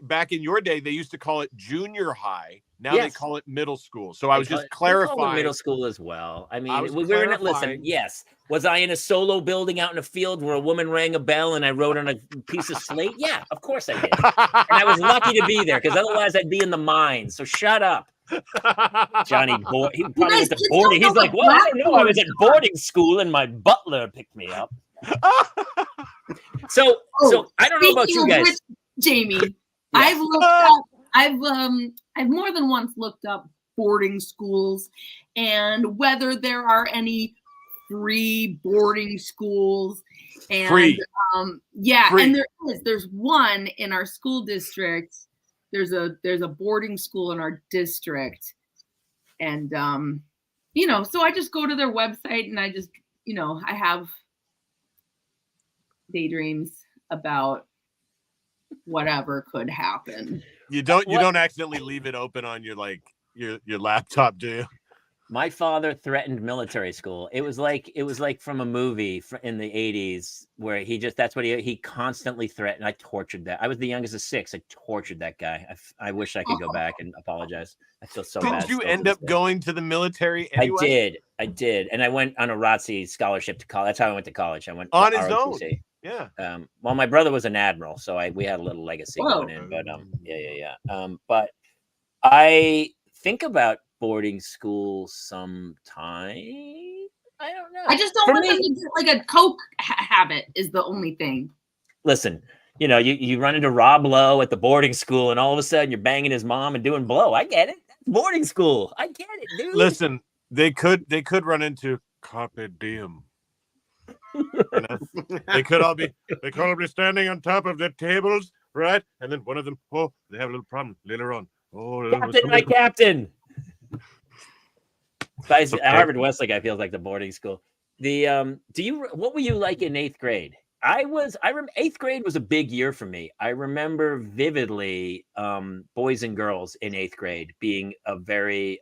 Back in your day, they used to call it junior high. Now they call it middle school. So I was just clarifying. Middle school as well. I mean, we're in it. Listen, yes. Was I in a solo building out in a field where a woman rang a bell and I wrote on a piece of slate? Yeah, of course I did. And I was lucky to be there because otherwise I'd be in the mines. So shut up. Johnny Boy. He probably went to boarding. He's like, well, I don't know. I was at boarding school and my butler picked me up. So I don't know about you guys. Jamie, I've looked up. I've more than once looked up boarding schools and whether there are any free boarding schools. And free. Free. And there's one in our school district. There's a boarding school in our district. And so I just go to their website and I just, I have daydreams about whatever could happen. You don't accidentally leave it open on your laptop, do you? My father threatened military school. It was like from a movie in the 80s where that's what he constantly threatened. I tortured that. I was the youngest of 6. I tortured that guy. I wish I could go back and apologize. I feel so bad. Did you end up going to the military anyway? I did. And I went on a ROTC scholarship to college. That's how I went to college. I went on his own. Yeah. Well, my brother was an admiral, so we had a little legacy going in. But but I think about boarding school sometime. I don't know. I just don't want them to get like a coke habit is the only thing. Listen, you run into Rob Lowe at the boarding school, and all of a sudden you're banging his mom and doing blow. I get it. That's boarding school. I get it, dude. Listen, they could run into carpe diem. They could all be standing on top of their tables, right? And then one of them, they have a little problem later on. My captain. Harvard Westlake, I feel like the boarding school. What were you like in 8th grade? I remember 8th grade was a big year for me. I remember vividly boys and girls in 8th grade being a very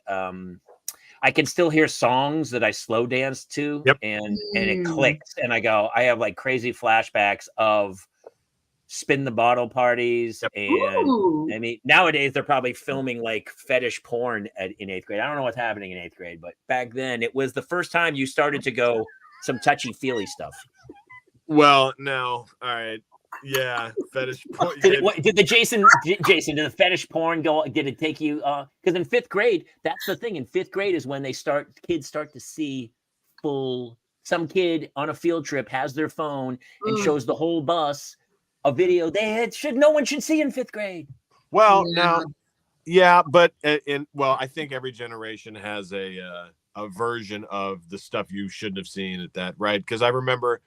I can still hear songs that I slow dance to, Yep. and it clicks, and I have like crazy flashbacks of spin the bottle parties. Yep. And Ooh. I mean, nowadays they're probably filming like fetish porn in 8th grade. I don't know what's happening in 8th grade, but back then it was the first time you started to go some touchy feely stuff. Well, no, all right, yeah, fetish porn. Did the Jason, did the fetish porn go? Did it take you? Because in 5th grade, that's the thing. In 5th grade is when kids start to see full. Some kid on a field trip has their phone and shows the whole bus a video no one should see in 5th grade. Well, now, yeah, but I think every generation has a version of the stuff you shouldn't have seen at that, right? Because I remember,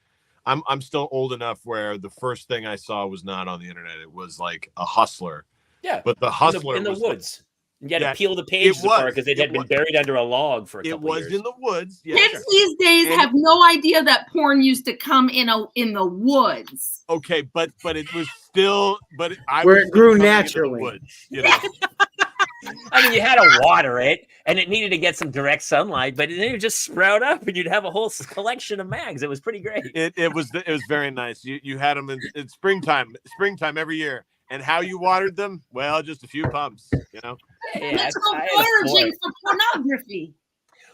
I'm still old enough where the first thing I saw was not on the internet. It was like a Hustler. Yeah, but the Hustler in the was woods. You had to peel the pages apart because it had been buried under a log for a couple years. It was in the woods. Yeah, Kids these days have no idea that porn used to come in the woods. Okay, but it was still, where it grew naturally. Woods, you know? I mean, you had to water it, and it needed to get some direct sunlight, but then it would just sprout up, and you'd have a whole collection of mags. It was pretty great. It was very nice. You had them in springtime every year. And how you watered them? Well, just a few pumps, you know. That's foraging for pornography.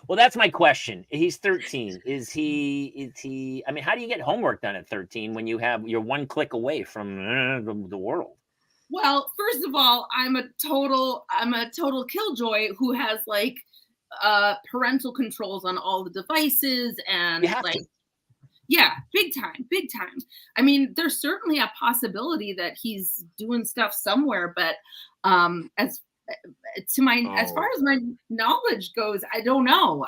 Well, that's my question. He's 13. Is he? I mean, how do you get homework done at 13 when you're one click away from the world? Well, first of all, I'm a total killjoy who has like parental controls on all the devices and like. Yeah, big time. I mean, there's certainly a possibility that he's doing stuff somewhere, but as far as my knowledge goes, I don't know.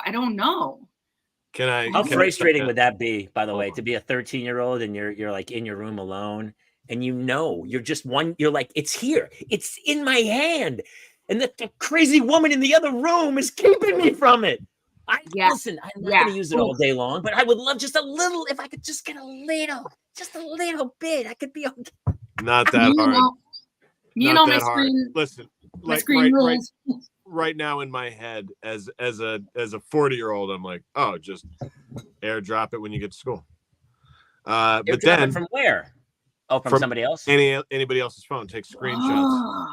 How frustrating would that be, by the way, to be a 13-year-old and you're like in your room alone and you're just you're like, it's here, it's in my hand, and the crazy woman in the other room is keeping me from it. Listen, I'm not going to use it all day long, but I would love just a little, if I could just get a little bit, I could be okay. Not that hard. My screen. Listen, my screen rules. Right now in my head, as a 40-year-old, I'm like, oh, just airdrop it when you get to school. But then from where? Oh, from somebody else? Anybody else's phone. Take screenshots.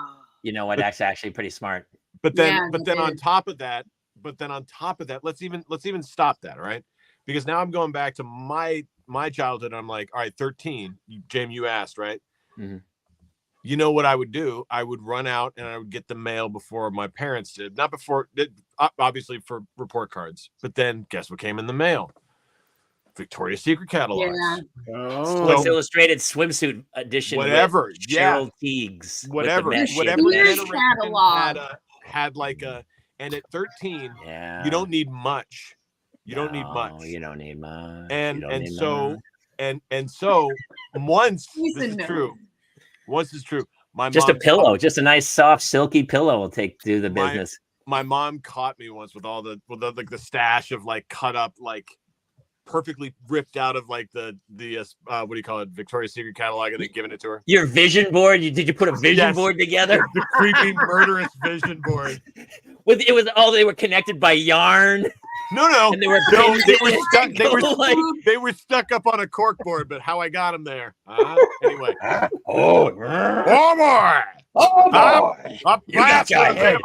You know what? That's actually pretty smart. But then on top of that, let's even stop that, all right? Because now I'm going back to my childhood. And I'm like, all right, 13. James, you asked, right? Mm-hmm. You know what I would do? I would run out and I would get the mail before my parents did. Not before, obviously for report cards. But then guess what came in the mail? Victoria's Secret catalogs. Yeah. Sports Illustrated swimsuit edition. Whatever. Cheryl Teagues. Whatever generation had like a. And at 13, you don't need much. You don't need much. And so once this is true. Just a pillow, just a nice soft silky pillow will do the business. My mom caught me once with the stash of like cut up, like perfectly ripped out of like the what do you call it, Victoria's Secret catalog, and then giving it to her. Your vision board? Did you put a vision board together? The creepy murderous vision board. They were connected by yarn. No. And they were stuck up on a cork board, but how I got them there. Anyway. Oh boy. Up you got your head.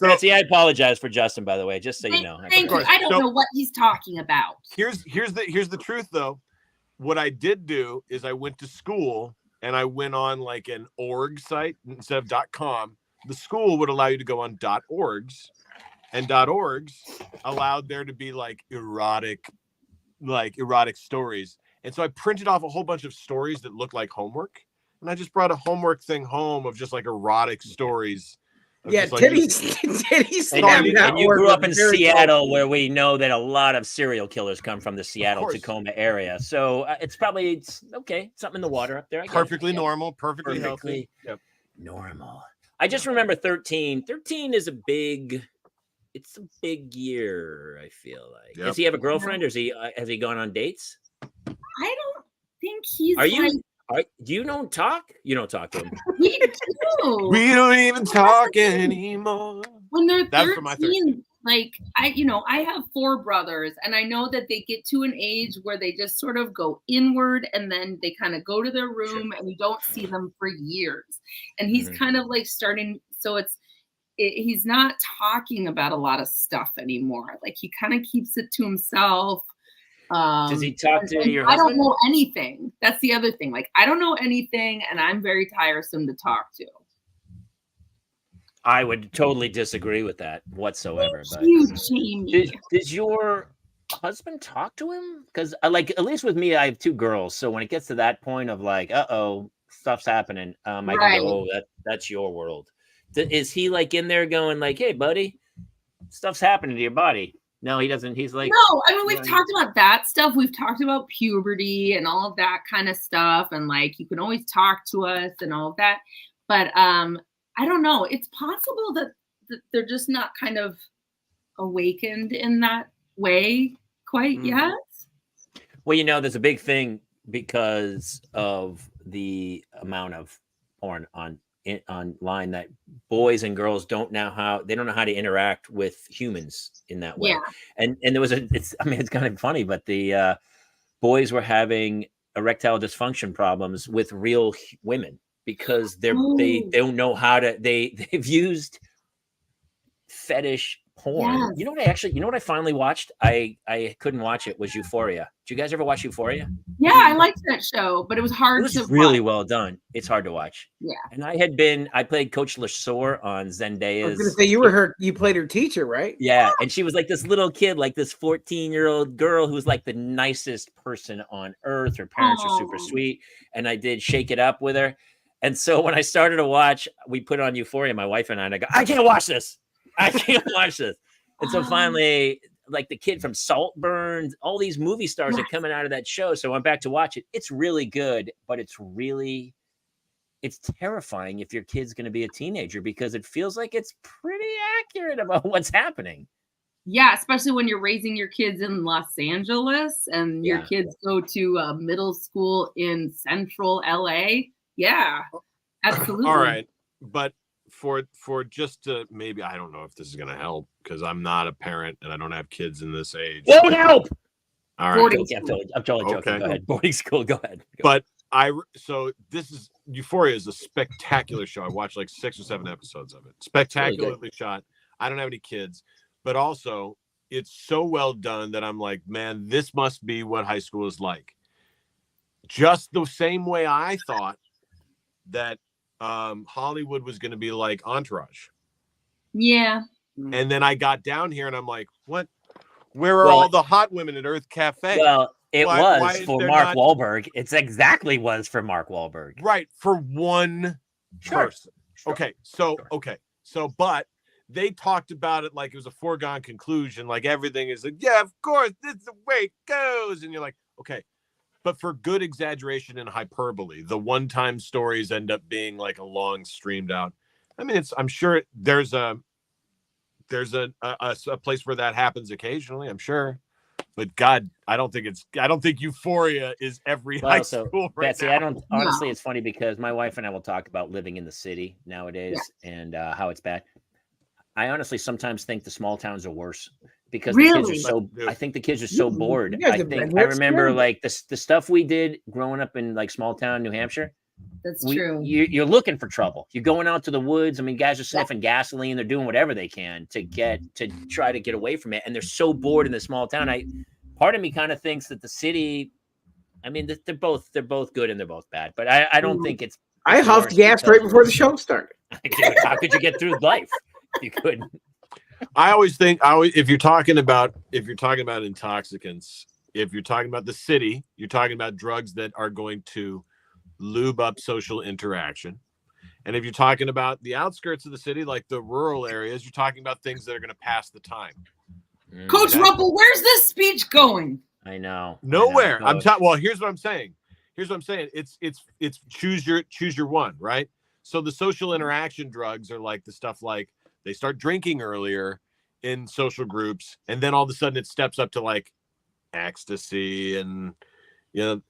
Betsy, I apologize for Justin, by the way, just so you know. Thank you. I don't know what he's talking about. Here's the truth though. What I did do is I went to school and I went on like an org site instead of .com. The school would allow you to go on .orgs, and .orgs allowed there to be like erotic stories. And so I printed off a whole bunch of stories that looked like homework, and I just brought a homework thing home of just like erotic stories. Yeah, titties. And you grew up in Seattle, where we know that a lot of serial killers come from the Seattle, Tacoma area. So it's okay. Something in the water up there. Perfectly normal, perfectly healthy. Yep. Normal. I just remember 13. 13 is a big year, I feel like. Yep. Does he have a girlfriend, or has he gone on dates? I don't think he's. You don't talk? You don't talk to him. We do. We don't even talk anymore. when they're That's for my 13, like I have 4 brothers, and I know that they get to an age where they just sort of go inward, and then they kind of go to their room, and you don't see them for years. And he's kind of like starting, so he's not talking about a lot of stuff anymore. Like he kind of keeps it to himself. Does he talk to your I don't husband? know anything. That's the other thing. Like I don't know anything, and I'm very tiresome to talk to. I would totally disagree with that whatsoever. Thank you, Jamie. Does your husband talk to him? Because like at least with me, I have 2 girls. So when it gets to that point of like, stuff's happening, I can go, that's your world. Is he like in there going like, hey, buddy, stuff's happening to your body? No, he doesn't. He's like, no, I mean, we've talked about that stuff. We've talked about puberty and all of that kind of stuff. And like, you can always talk to us and all of that. But I don't know. It's possible that they're just not kind of awakened in that way quite yet. Well, there's a big thing because of the amount of porn online that boys and girls don't know how to interact with humans in that way. Yeah. And there was it's kind of funny, but the boys were having erectile dysfunction problems with real women because they don't know how to, they've used fetish porn. Yes. You know what I finally watched? I couldn't watch it, was Euphoria. Did you guys ever watch Euphoria? Yeah, I liked that show, but it was hard to watch. It was to really watch. well done. It's hard to watch. Yeah. And I played Coach LaSore on Zendaya's. I was going to say you played her teacher, right? Yeah, and she was like this little kid, like this 14-year-old girl who was like the nicest person on earth. Her parents were super sweet, and I did Shake It Up with her. And so when I started to watch, we put on Euphoria, my wife and I go, I can't watch this. I can't watch this. And so finally, like the kid from Saltburn, all these movie stars are coming out of that show. So I went back to watch it. It's really good, but it's terrifying if your kid's going to be a teenager because it feels like it's pretty accurate about what's happening. Yeah, especially when you're raising your kids in Los Angeles and your kids go to a middle school in central LA. Yeah, absolutely. All right. But for just to maybe, I don't know if this is going to help because I'm not a parent and I don't have kids in this age. Won't help. All right. I'm totally joking. Okay. Go ahead. Boarding school. Go ahead. But Euphoria is a spectacular show. I watched like 6 or 7 episodes of it. Spectacularly really shot. I don't have any kids, but also it's so well done that I'm like, man, this must be what high school is like. Just the same way I thought that Hollywood was going to be like Entourage. Yeah. And then I got down here and I'm like, what? Where are all the hot women at Earth Cafe? Well, it was for Mark Wahlberg. It's exactly was for Mark Wahlberg. Right. For one person. Sure. Okay. So, but they talked about it like it was a foregone conclusion. Like everything is like, yeah, of course, this is the way it goes. And you're like, okay. But for good exaggeration and hyperbole, the one-time stories end up being like a long streamed out. I mean, I'm sure there's a place where that happens occasionally, I'm sure. But God, I don't think Euphoria is every high school right Betsy, now. Honestly, it's funny because my wife and I will talk about living in the city nowadays and how it's bad. I honestly sometimes think the small towns are worse because the kids are I think the kids are so bored. I remember like the stuff we did growing up in like small town New Hampshire. That's true. You're looking for trouble. You're going out to the woods. I mean, guys are sniffing gasoline. They're doing whatever they can to try to get away from it. And they're so bored in the small town. Part of me kind of thinks that the city, I mean, they're both good and they're both bad. But I don't think it's. I huffed gas right before the show started. How could you get through life? You couldn't. I always think if you're talking about intoxicants, if you're talking about the city, you're talking about drugs that are going to lube up social interaction. And if you're talking about the outskirts of the city, like the rural areas, you're talking about things that are going to pass the time. Coach Ruppel, where's this speech going? I know. Nowhere. Well, here's what I'm saying. It's choose your one, right? So the social interaction drugs are like the stuff like they start drinking earlier in social groups, and then all of a sudden it steps up to like ecstasy and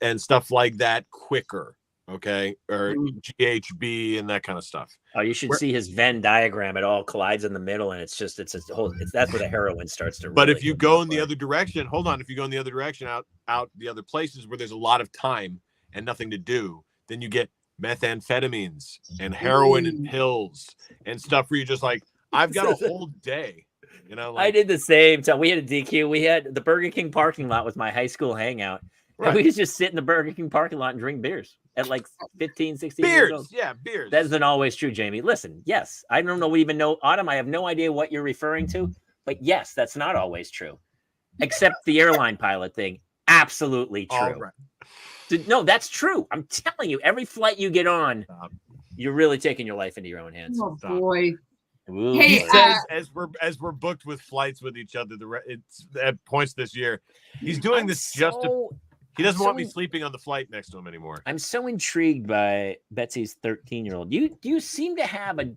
and stuff like that quicker. okay, or GHB and that kind of stuff. Oh, you should see his Venn diagram. It all collides in the middle, and it's a whole. That's where the heroin starts to. But really if you go in the other direction, hold on. If you go in the other direction, out the other places where there's a lot of time and nothing to do, then you get methamphetamines and heroin and pills and stuff where you're just like, I've got a whole day. You know, I did the same time. We had a DQ. We had the Burger King parking lot was my high school hangout. Right. And we would just sit in the Burger King parking lot and drink beers at like 15, 16 years old. Yeah, beers. That isn't always true, Jamie. Listen, yes, I don't know, even know, Autumn, I have no idea what you're referring to, but yes, that's not always true. Except the airline pilot thing. Absolutely true. All right. No, that's true. I'm telling you, every flight you get on, you're really taking your life into your own hands. Oh boy. Ooh, Hey, boy. Says as we're booked with flights with each other, it's at points this year. He's doing this just to. He doesn't want me sleeping on the flight next to him anymore. I'm so intrigued by Betsy's 13-year-old. You seem to have a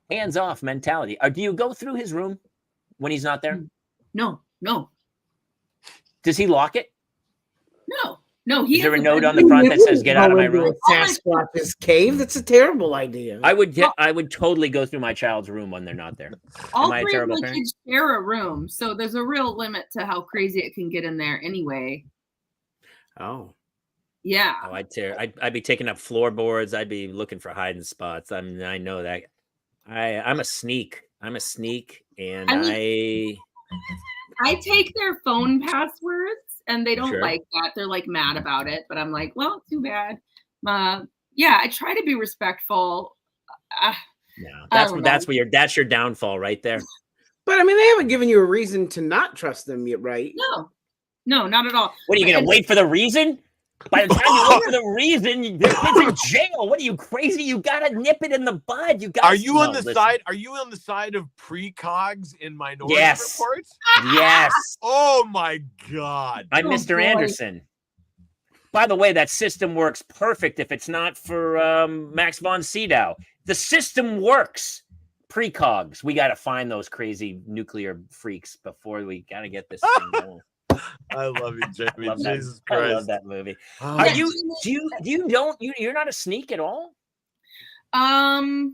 hands-off mentality. Do you go through his room when he's not there? No. Does he lock it? No. Is there a note on the front that says "Get out of my room"? Sasquatch's cave. That's a terrible idea. I would totally go through my child's room when they're not there. All Am I a three of terrible my parent? kids share a room, so there's a real limit to how crazy it can get in there. Anyway. Oh. Yeah. Oh, I'd be taking up floorboards. I'd be looking for hiding spots. I know that. I'm a sneak. And I take their phone passwords, and they don't like that. They're like mad about it, but I'm like, well, too bad. Yeah, I try to be respectful. No, that's your downfall right there. But I mean, they haven't given you a reason to not trust them yet, right? No, not at all. What are you going to wait for the reason? By the time you wait for the reason, the kid's in jail. What are you, crazy? You got to nip it in the bud. Are you on the side of precogs in Minority Reports? Yes. Oh my God. I'm Mr. Anderson. By the way, that system works perfect if it's not for Max von Sydow. The system works. Precogs. We got to find those crazy nuclear freaks before we got to get this thing going. I love you, Jamie. Jesus I Christ. love that movie. Oh. Are you're not a sneak at all? No.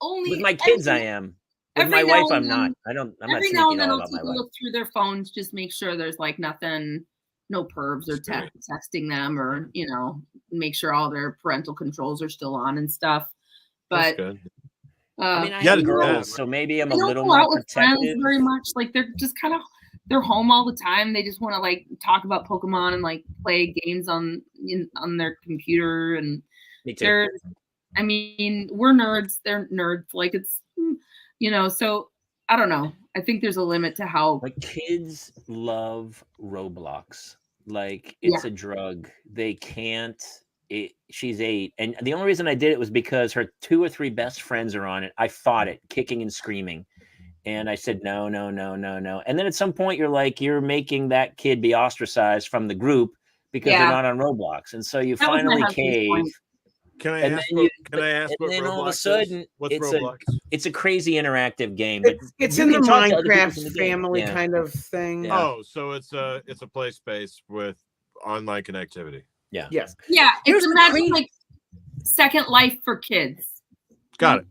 Only with my kids I am. With my wife I'm not. I'm not every sneaky now and at then all I'll about my take a wife. look through their phones, just make sure there's like nothing, no pervs or texting them, or make sure all their parental controls are still on and stuff. But That's good. I mean, I have girls, so maybe I'm a little more protective. Very much like they're just kind of home all the time. They just want to like talk about Pokemon and like play games on their computer. And me too. I mean, we're nerds. They're nerds. Like it's so I don't know. I think there's a limit to how kids love Roblox. Like it's a drug. They can't. She's 8, and the only reason I did it was because her 2 or 3 best friends are on it. I fought it, kicking and screaming, and I said no. And then at some point, you're making that kid be ostracized from the group because they're not on Roblox, and so you finally cave. Can I ask what Roblox all of a sudden, is? What's Roblox? It's a crazy interactive game. But it's in the Minecraft family kind of thing. Yeah. Oh, so it's a play space with online connectivity. Yeah. Yes. Yeah. It's like Second Life for kids. Got it.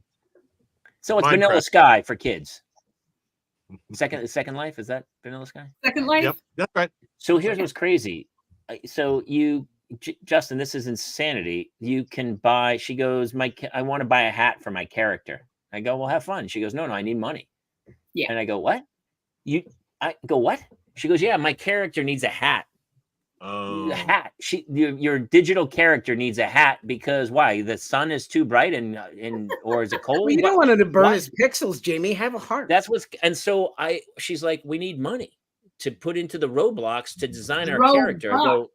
So it's Minecraft. Vanilla Sky for kids. Second Life, is that Vanilla Sky? Second Life. Yep, that's right. So here's what's crazy. So Justin, this is insanity. You can buy. She goes, I want to buy a hat for my character. I go, well, have fun. She goes, no, I need money. Yeah. And I go, what? I go, what? She goes, yeah, my character needs a hat. A hat. Your digital character needs a hat because why? The sun is too bright or is it cold? You don't want him to burn his pixels, Jamie. Have a heart. That's and so she's like, we need money to put into the Roblox to design our character. I go,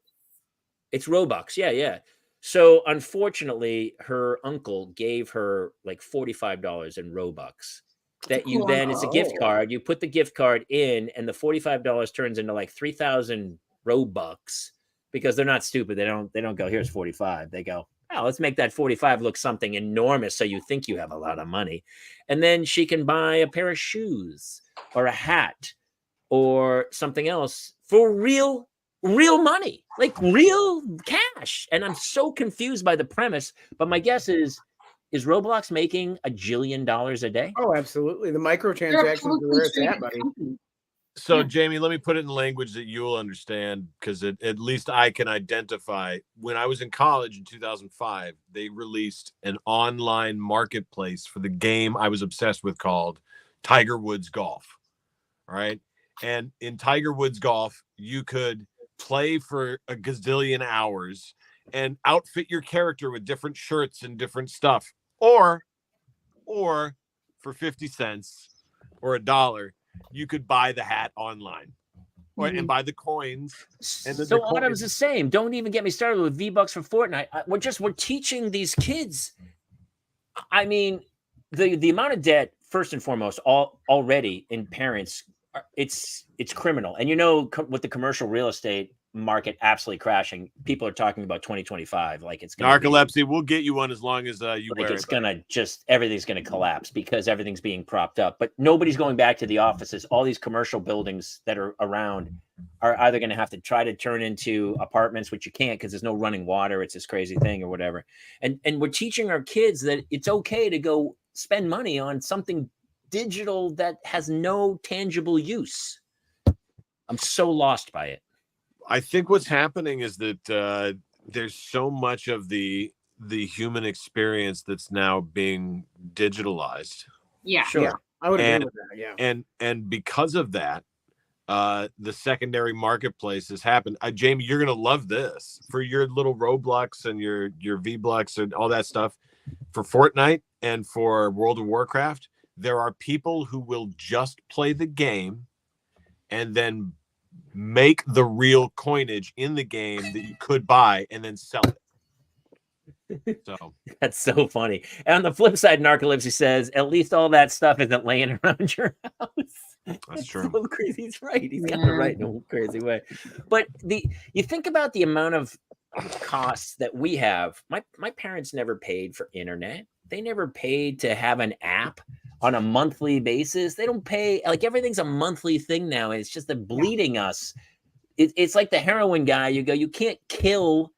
it's Robux. Yeah. So unfortunately, her uncle gave her like $45 in Robux. That you then it's a gift card. You put the gift card in, and the $45 turns into like 3,000 Robux because they're not stupid. They don't go, here's 45. They go, oh, let's make that 45 look something enormous so you think you have a lot of money. And then she can buy a pair of shoes or a hat or something else for real real money, like real cash. And I'm so confused by the premise. But my guess is Roblox making $1 jillion a day? Oh, absolutely. The They're a microtransactions are where it's publicly at, traded buddy. company. So, Yeah. Jamie, let me put it in language that you'll understand, because at least I can identify. When I was in college in 2005, they released an online marketplace for the game I was obsessed with called Tiger Woods Golf. All right. And in Tiger Woods Golf, you could play for a gazillion hours and outfit your character with different shirts and different stuff. Or for 50 cents or $1, you could buy the hat online and buy the coins. And then So Autumn's the same. Don't even get me started with V-Bucks for Fortnite. We're teaching these kids. I mean, the amount of debt, first and foremost, already in parents, it's criminal. And with the commercial real estate market absolutely crashing, people are talking about 2025 like it's gonna narcolepsy. We'll get you one as long as you wear it's gonna everything's gonna collapse because everything's being propped up. But nobody's going back to the offices. All these commercial buildings that are around are either going to have to try to turn into apartments, which you can't because there's no running water. It's this crazy thing or whatever. And we're teaching our kids that it's okay to go spend money on something digital that has no tangible use. I'm so lost by it. I think what's happening is that there's so much of the human experience that's now being digitalized. Yeah. Sure. Yeah, I would agree with that. Yeah. And because of that, the secondary marketplace has happened. Jamie, you're gonna love this for your little Roblox and your V-Bucks and all that stuff. For Fortnite and for World of Warcraft, there are people who will just play the game and then make the real coinage in the game that you could buy and then sell it. So that's so funny. And on the flip side, Narcolepsy says, at least all that stuff isn't laying around your house. That's true. So crazy. He's right. He's got it right in a crazy way. But you think about the amount of costs that we have. My parents never paid for internet. They never paid to have an app on a monthly basis. They don't pay, like everything's a monthly thing now. It's just bleeding us. It's like the heroin guy. You can't kill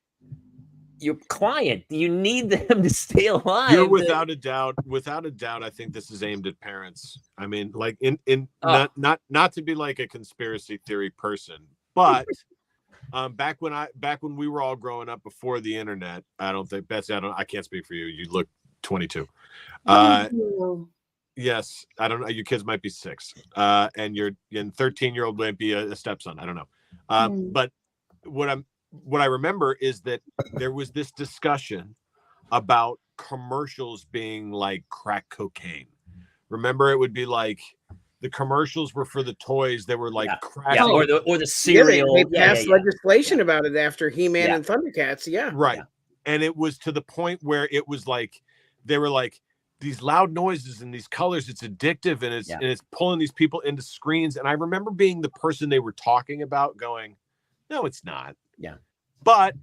your client. You need them to stay alive. You're without a doubt. I think this is aimed at parents. I mean, like not to be like a conspiracy theory person, but back when we were all growing up before the internet, I don't think Betsy. I can't speak for you. You look 22. Yes, I don't know. Your kids might be 6, and 13-year-old might be a stepson. I don't know. But what I remember is that there was this discussion about commercials being like crack cocaine. Remember, it would be like the commercials were for the toys that were like crack, or the cereal. They passed legislation about it after He-Man and Thundercats. Yeah, right. Yeah. And it was to the point where it was like they were like, these loud noises and these colors, it's addictive and it's pulling these people into screens. And I remember being the person they were talking about going, no, it's not. Yeah. But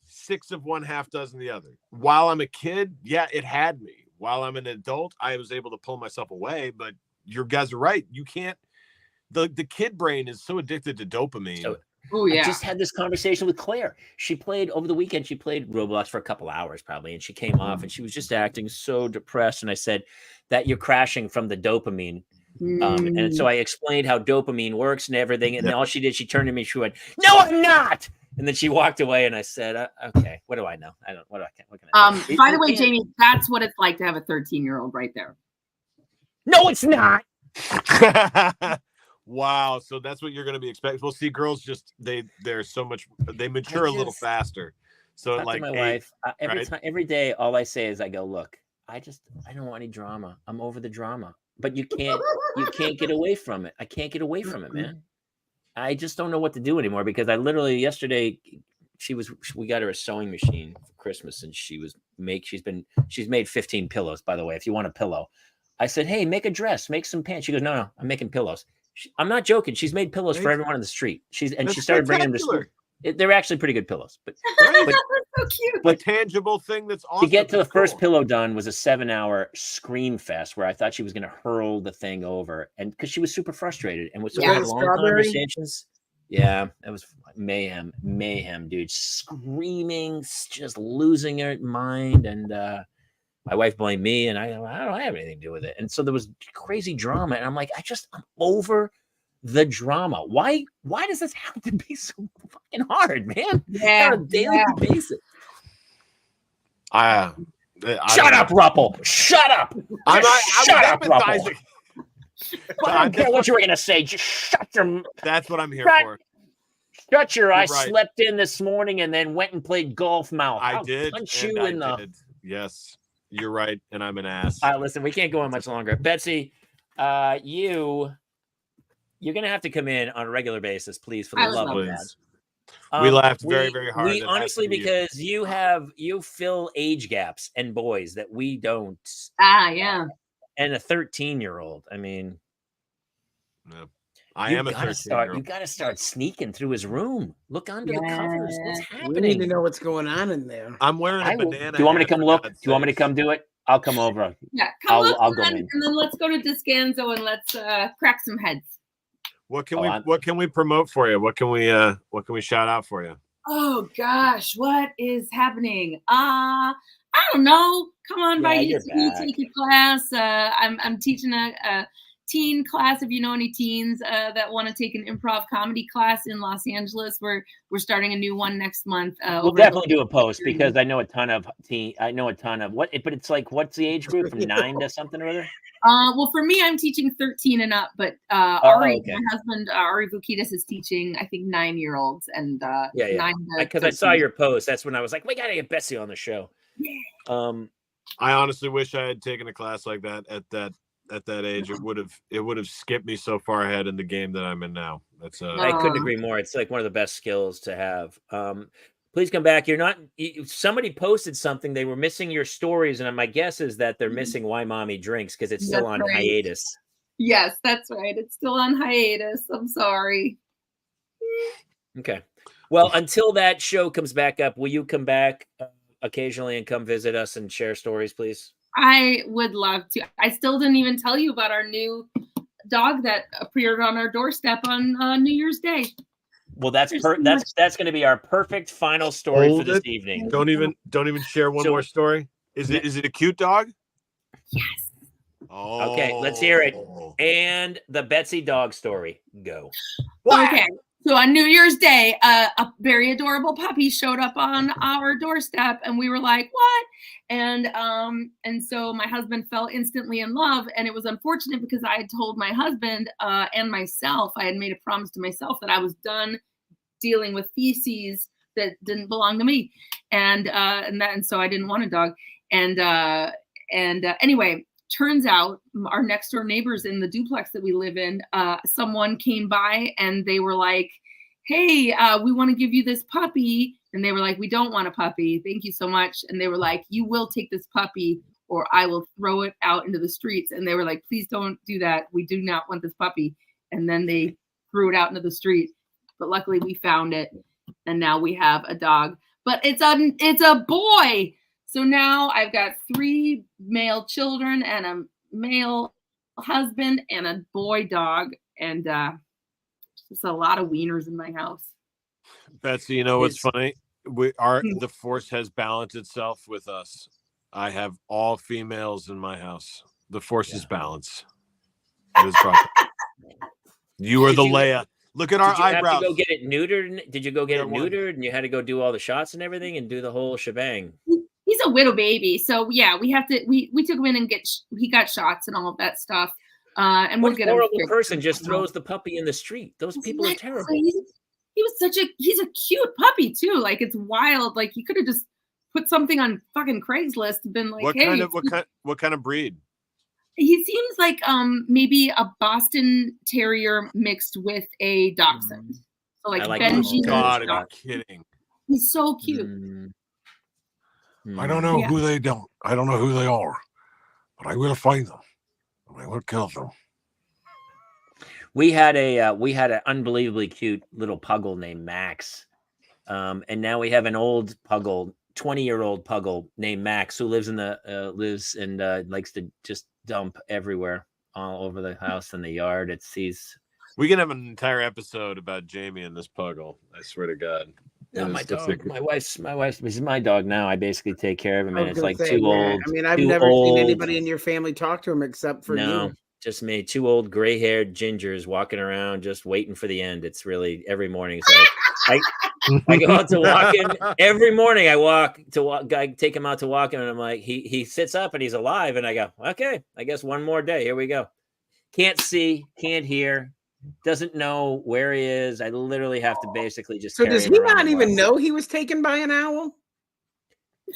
6 of one, half dozen the other. While I'm a kid, yeah, it had me. While I'm an adult, I was able to pull myself away. But you guys are right. You can't, the kid brain is so addicted to dopamine. Oh, yeah. I just had this conversation with Claire. She played over the weekend. She played Roblox for a couple hours probably. And she came off and she was just acting so depressed. And I said that you're crashing from the dopamine. And so I explained how dopamine works and everything. And then all she did, she turned to me. She went, "No, I'm not." And then she walked away. And I said, "Okay, what do I know? What can I do?" By the way, Jamie, that's what it's like to have a 13-year-old right there. No, it's not. Wow, so that's what you're going to be expecting. Well, see, girls they're so much, they mature a little faster. So like my wife, every day, all I say is I go, "Look, I don't want any drama. I'm over the drama." But you can't get away from it. I can't get away from it, man. I just don't know what to do anymore because I literally yesterday we got her a sewing machine for Christmas and she's made 15 pillows, by the way, if you want a pillow. I said, "Hey, make a dress, make some pants." She goes, No, I'm making pillows. I'm not joking. She's made pillows for everyone on the street. She started bringing them to school. They're actually pretty good pillows, but so cute. But tangible thing that's awesome. To get to the first pillow done was a 7-hour scream fest where I thought she was going to hurl the thing over, and because she was super frustrated and was so had long conversations. Yeah, it was mayhem, dude. Screaming, just losing her mind. And my wife blamed me, and I don't have anything to do with it. And so there was crazy drama. And I'm like, I'm over the drama. Why does this have to be so fucking hard, man? Yeah, On a daily basis. Shut up, Ruppel. Shut up. Shut up, Ruppel. I don't care what you were gonna say. Just shut your. That's what I'm here for. Shut your. I right. slept in this morning and then went and played golf. Mouth. I did. Punch you in the. Yes, you're right, and I'm an ass. Listen, we can't go on much longer. Betsy, you're gonna have to come in on a regular basis, please, for the love of God. We laughed very, very hard. We honestly, because you fill age gaps and boys that we don't. Yeah. And a 13-year-old. I mean, no. I am a 13-year-old. You got to start sneaking through his room. Look under the covers. What's happening? We need to know what's going on in there. I'm wearing a banana. Do you want me to come look? Do you want me to come do it? I'll come over. Yeah, I'll go in. And then let's go to Descanso and let's crack some heads. What can we promote for you? What can we shout out for you? Oh gosh, what is happening? I don't know. Come on by you take a class. I'm teaching a teen class. If you know any teens that want to take an improv comedy class in Los Angeles, we're starting a new one next month. We'll definitely do a post because I know a ton of what, but it's like, what's the age group from 9 to something or other? Well, for me, I'm teaching 13 and up, but Ari, my husband, Ari Vukidis, is teaching, I think, 9-year-olds and 9 to because I saw your post. That's when I was like, we gotta get Betsy on the show. Yeah. I honestly wish I had taken a class like that at that age. It would have skipped me so far ahead in the game that I'm in now. I couldn't agree more. It's like one of the best skills to have. Please come back. Somebody posted something. They were missing your stories, and my guess is that they're missing Why Mommy Drinks because it's still on hiatus. Yes, that's right. It's still on hiatus. I'm sorry. Okay. Well, until that show comes back up, will you come back occasionally and come visit us and share stories, please? I would love to. I still didn't even tell you about our new dog that appeared on our doorstep on New Year's Day. Well, that's going to be our perfect final story for this evening. Don't even share one more story. Is it a cute dog? Yes. Oh. Okay, let's hear it. And the Betsy dog story. Go. Okay. So on New Year's Day, a very adorable puppy showed up on our doorstep, and we were like, "What?" And so my husband fell instantly in love, and it was unfortunate because I had told my husband and myself, I had made a promise to myself that I was done dealing with feces that didn't belong to me, and so I didn't want a dog. Anyway. Turns out our next door neighbors in the duplex that we live in, someone came by and they were like, "Hey, we want to give you this puppy." And they were like, "We don't want a puppy. Thank you so much." And they were like, "You will take this puppy or I will throw it out into the streets." And they were like, "Please don't do that. We do not want this puppy." And then they threw it out into the street. But luckily we found it. And now we have a dog. But it's a boy. So now I've got 3 male children and a male husband and a boy dog. And just a lot of wieners in my house. Betsy, you know what's funny? The force has balanced itself with us. I have all females in my house. The force is balanced. It is proper. You are the Leia. Look at our eyebrows. Did you go get it neutered? Did you go get it neutered and you had to go do all the shots and everything and do the whole shebang? He's a widow baby, so yeah, we have to. We took him in and he got shots and all of that stuff. And what horrible person just throws the puppy in the street? Those people are terrible. He's a cute puppy too. Like it's wild. Like he could have just put something on fucking Craigslist and been like, what kind of breed? He seems like maybe a Boston Terrier mixed with a Dachshund. So like Benji. God, are you kidding? He's so cute. I don't know who they don't. I don't know who they are, but I will find them. I will kill them. We had an unbelievably cute little puggle named Max, and now we have an old puggle, 20-year-old puggle named Max who lives and likes to just dump everywhere, all over the house and the yard. He's We can have an entire episode about Jamie and this puggle. I swear to God. No, It my is dog. just- My wife's. This is my dog now. I basically take care of him, I and was it's gonna like say, too yeah. old. I mean, I've too never seen old. anybody in your family talk to him except for No, you. just me. 2 old gray-haired gingers walking around, just waiting for the end. It's really every morning. It's like I go out to walk in every morning. I take him out to walk in, and I'm like, he sits up and he's alive, and I go, okay, I guess one more day. Here we go. Can't see, can't hear, doesn't know where he is. I literally have to basically just. So carry does him he around not the even block. know he was taken by an owl?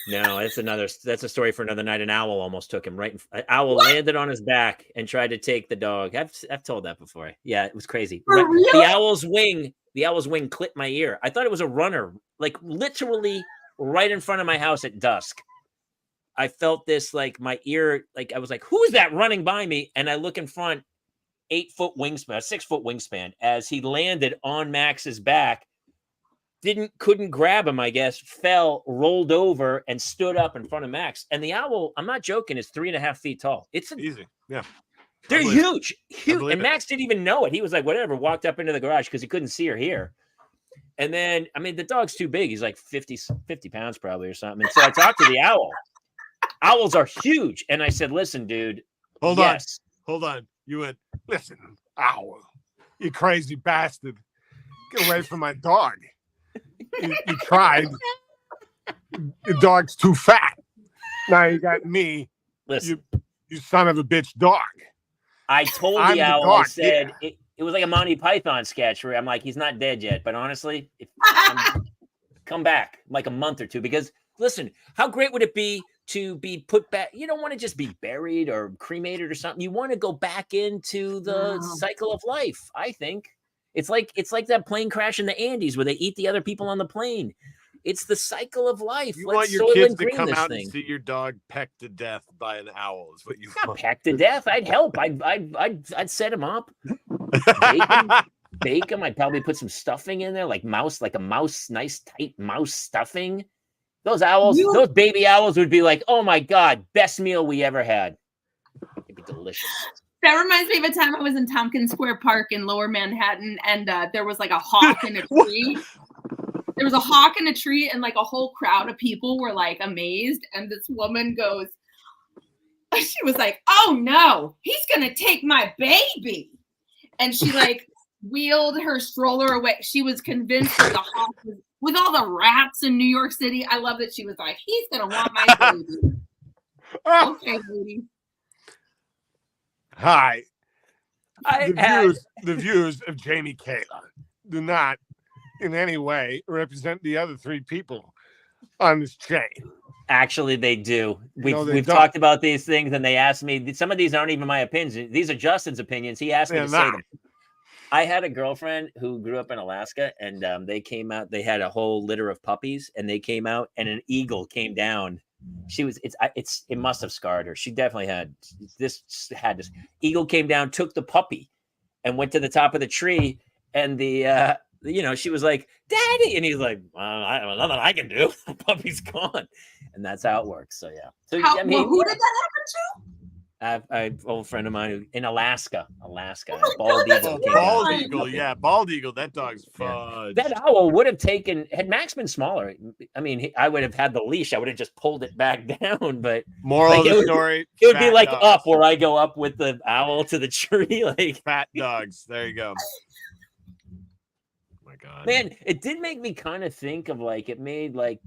No, that's a story for another night. An owl almost took him an owl landed on his back and tried to take the dog. I've told that before. Yeah, it was crazy. For real? The owl's wing clipped my ear. I thought it was a runner, like literally right in front of my house at dusk. I felt this like my ear, like I was like, who's that running by me? And I look in front, 8-foot wingspan, 6-foot wingspan, as he landed on Max's back. Couldn't grab him, I guess, fell, rolled over, and stood up in front of Max. And the owl, I'm not joking, is 3.5 feet tall. It's easy. Yeah. they're huge. And it. Max didn't even know it. He was like, whatever, walked up into the garage because he couldn't see or hear. And then, I mean, the dog's too big. He's like 50 pounds probably or something. And so I talked to the owl. Owls are huge. And I said, listen, dude. Hold on. You went, Listen, owl, you crazy bastard. Get away from my dog. You tried. The dog's too fat. Now you got me. Listen. You son of a bitch dog. I told I'm the the owl, dog, I said, yeah. it was like a Monty Python sketch where I'm like, he's not dead yet. But honestly, come back like a month or two. Because listen, how great would it be to be put back? You don't want to just be buried or cremated or something. You want to go back into the cycle of life, I think. It's like that plane crash in the Andes where they eat the other people on the plane. It's the cycle of life. you Let's want your soil kids and to green come this out thing. and see your dog pecked to death by an owl is what you Not want. pecked to death. I'd help. I'd set him up. Bake him. I'd probably put some stuffing in there, like a mouse, nice tight mouse stuffing. Those owls, those baby owls would be like, oh my God, best meal we ever had. It'd be delicious. That reminds me of a time I was in Tompkins Square Park in Lower Manhattan, and there was like a hawk in a tree. There was a hawk in a tree, and like a whole crowd of people were like amazed. And this woman goes, she was like, "Oh no, he's gonna take my baby!" And she like wheeled her stroller away. She was convinced that the hawk was, with all the rats in New York City. I love that she was like, "He's gonna want my baby." Okay, lady. Hi. The views of Jamie Kayla do not in any way represent the other three people on this chain. Actually, they do. We've they don't. talked about these things, and they asked me. Some of these aren't even my opinions. These are Justin's opinions. He asked me to say them. I had a girlfriend who grew up in Alaska, and they came out. They had a whole litter of puppies, and they came out, and an eagle came down. It must have scarred her. She definitely had this. Eagle came down, took the puppy, and went to the top of the tree, and she was like, "Daddy," and he's like, "Nothing I can do. The puppy's gone," and that's how it works. So yeah. So Who did that happen to? An old friend of mine in Alaska. Bald eagle. Bald eagle. That dog's fudge. That owl would have had Max been smaller. I mean, I would have had the leash. I would have just pulled it back down. But moral of the story: it would be like dogs. Up where I go up with the owl to the tree, like fat dogs. There you go. God. Man, it did make me kind of think of it made like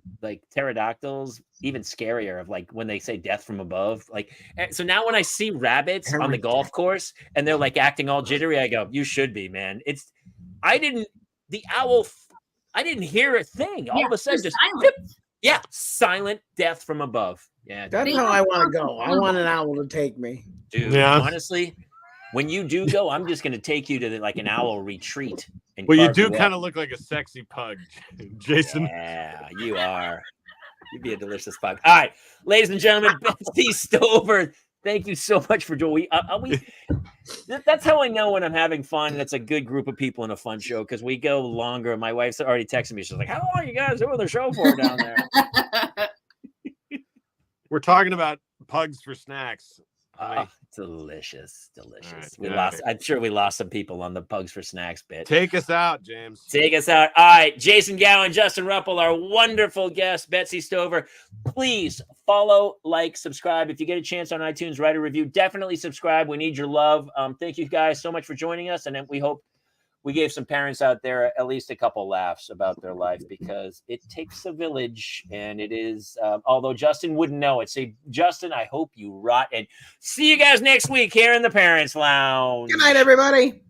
pterodactyls even scarier of like when they say death from above. Like, so now when I see rabbits on the golf course and they're like acting all jittery, I go, you should be, man. I didn't hear a thing. All of a sudden, just silent. Silent death from above. Yeah. That's how I want to go. I want an owl to take me. Dude, honestly, when you do go, I'm just going to take you to an owl retreat. Well, you do kind of look like a sexy pug, Jason. Yeah, you are. You'd be a delicious pug. All right, ladies and gentlemen, Betsy Stover, thank you so much for joining. That's how I know when I'm having fun. That's a good group of people in a fun show because we go longer. My wife's already texted me. She's like, "How long are you guys doing the show for down there?" We're talking about pugs for snacks. Delicious. All right, We good lost. night. I'm sure we lost some people on the Pugs for Snacks bit. Take us out, James. Take us out. All right, Jason Gowan, Justin Ruppel, our wonderful guest, Betsy Stover. Please follow, like, subscribe. If you get a chance on iTunes, write a review. Definitely subscribe. We need your love. Thank you guys so much for joining us, and we hope we gave some parents out there at least a couple laughs about their life, because it takes a village, and it is, although Justin wouldn't know it. Say, Justin, I hope you rot. And see you guys next week here in the Parents Lounge. Good night, everybody.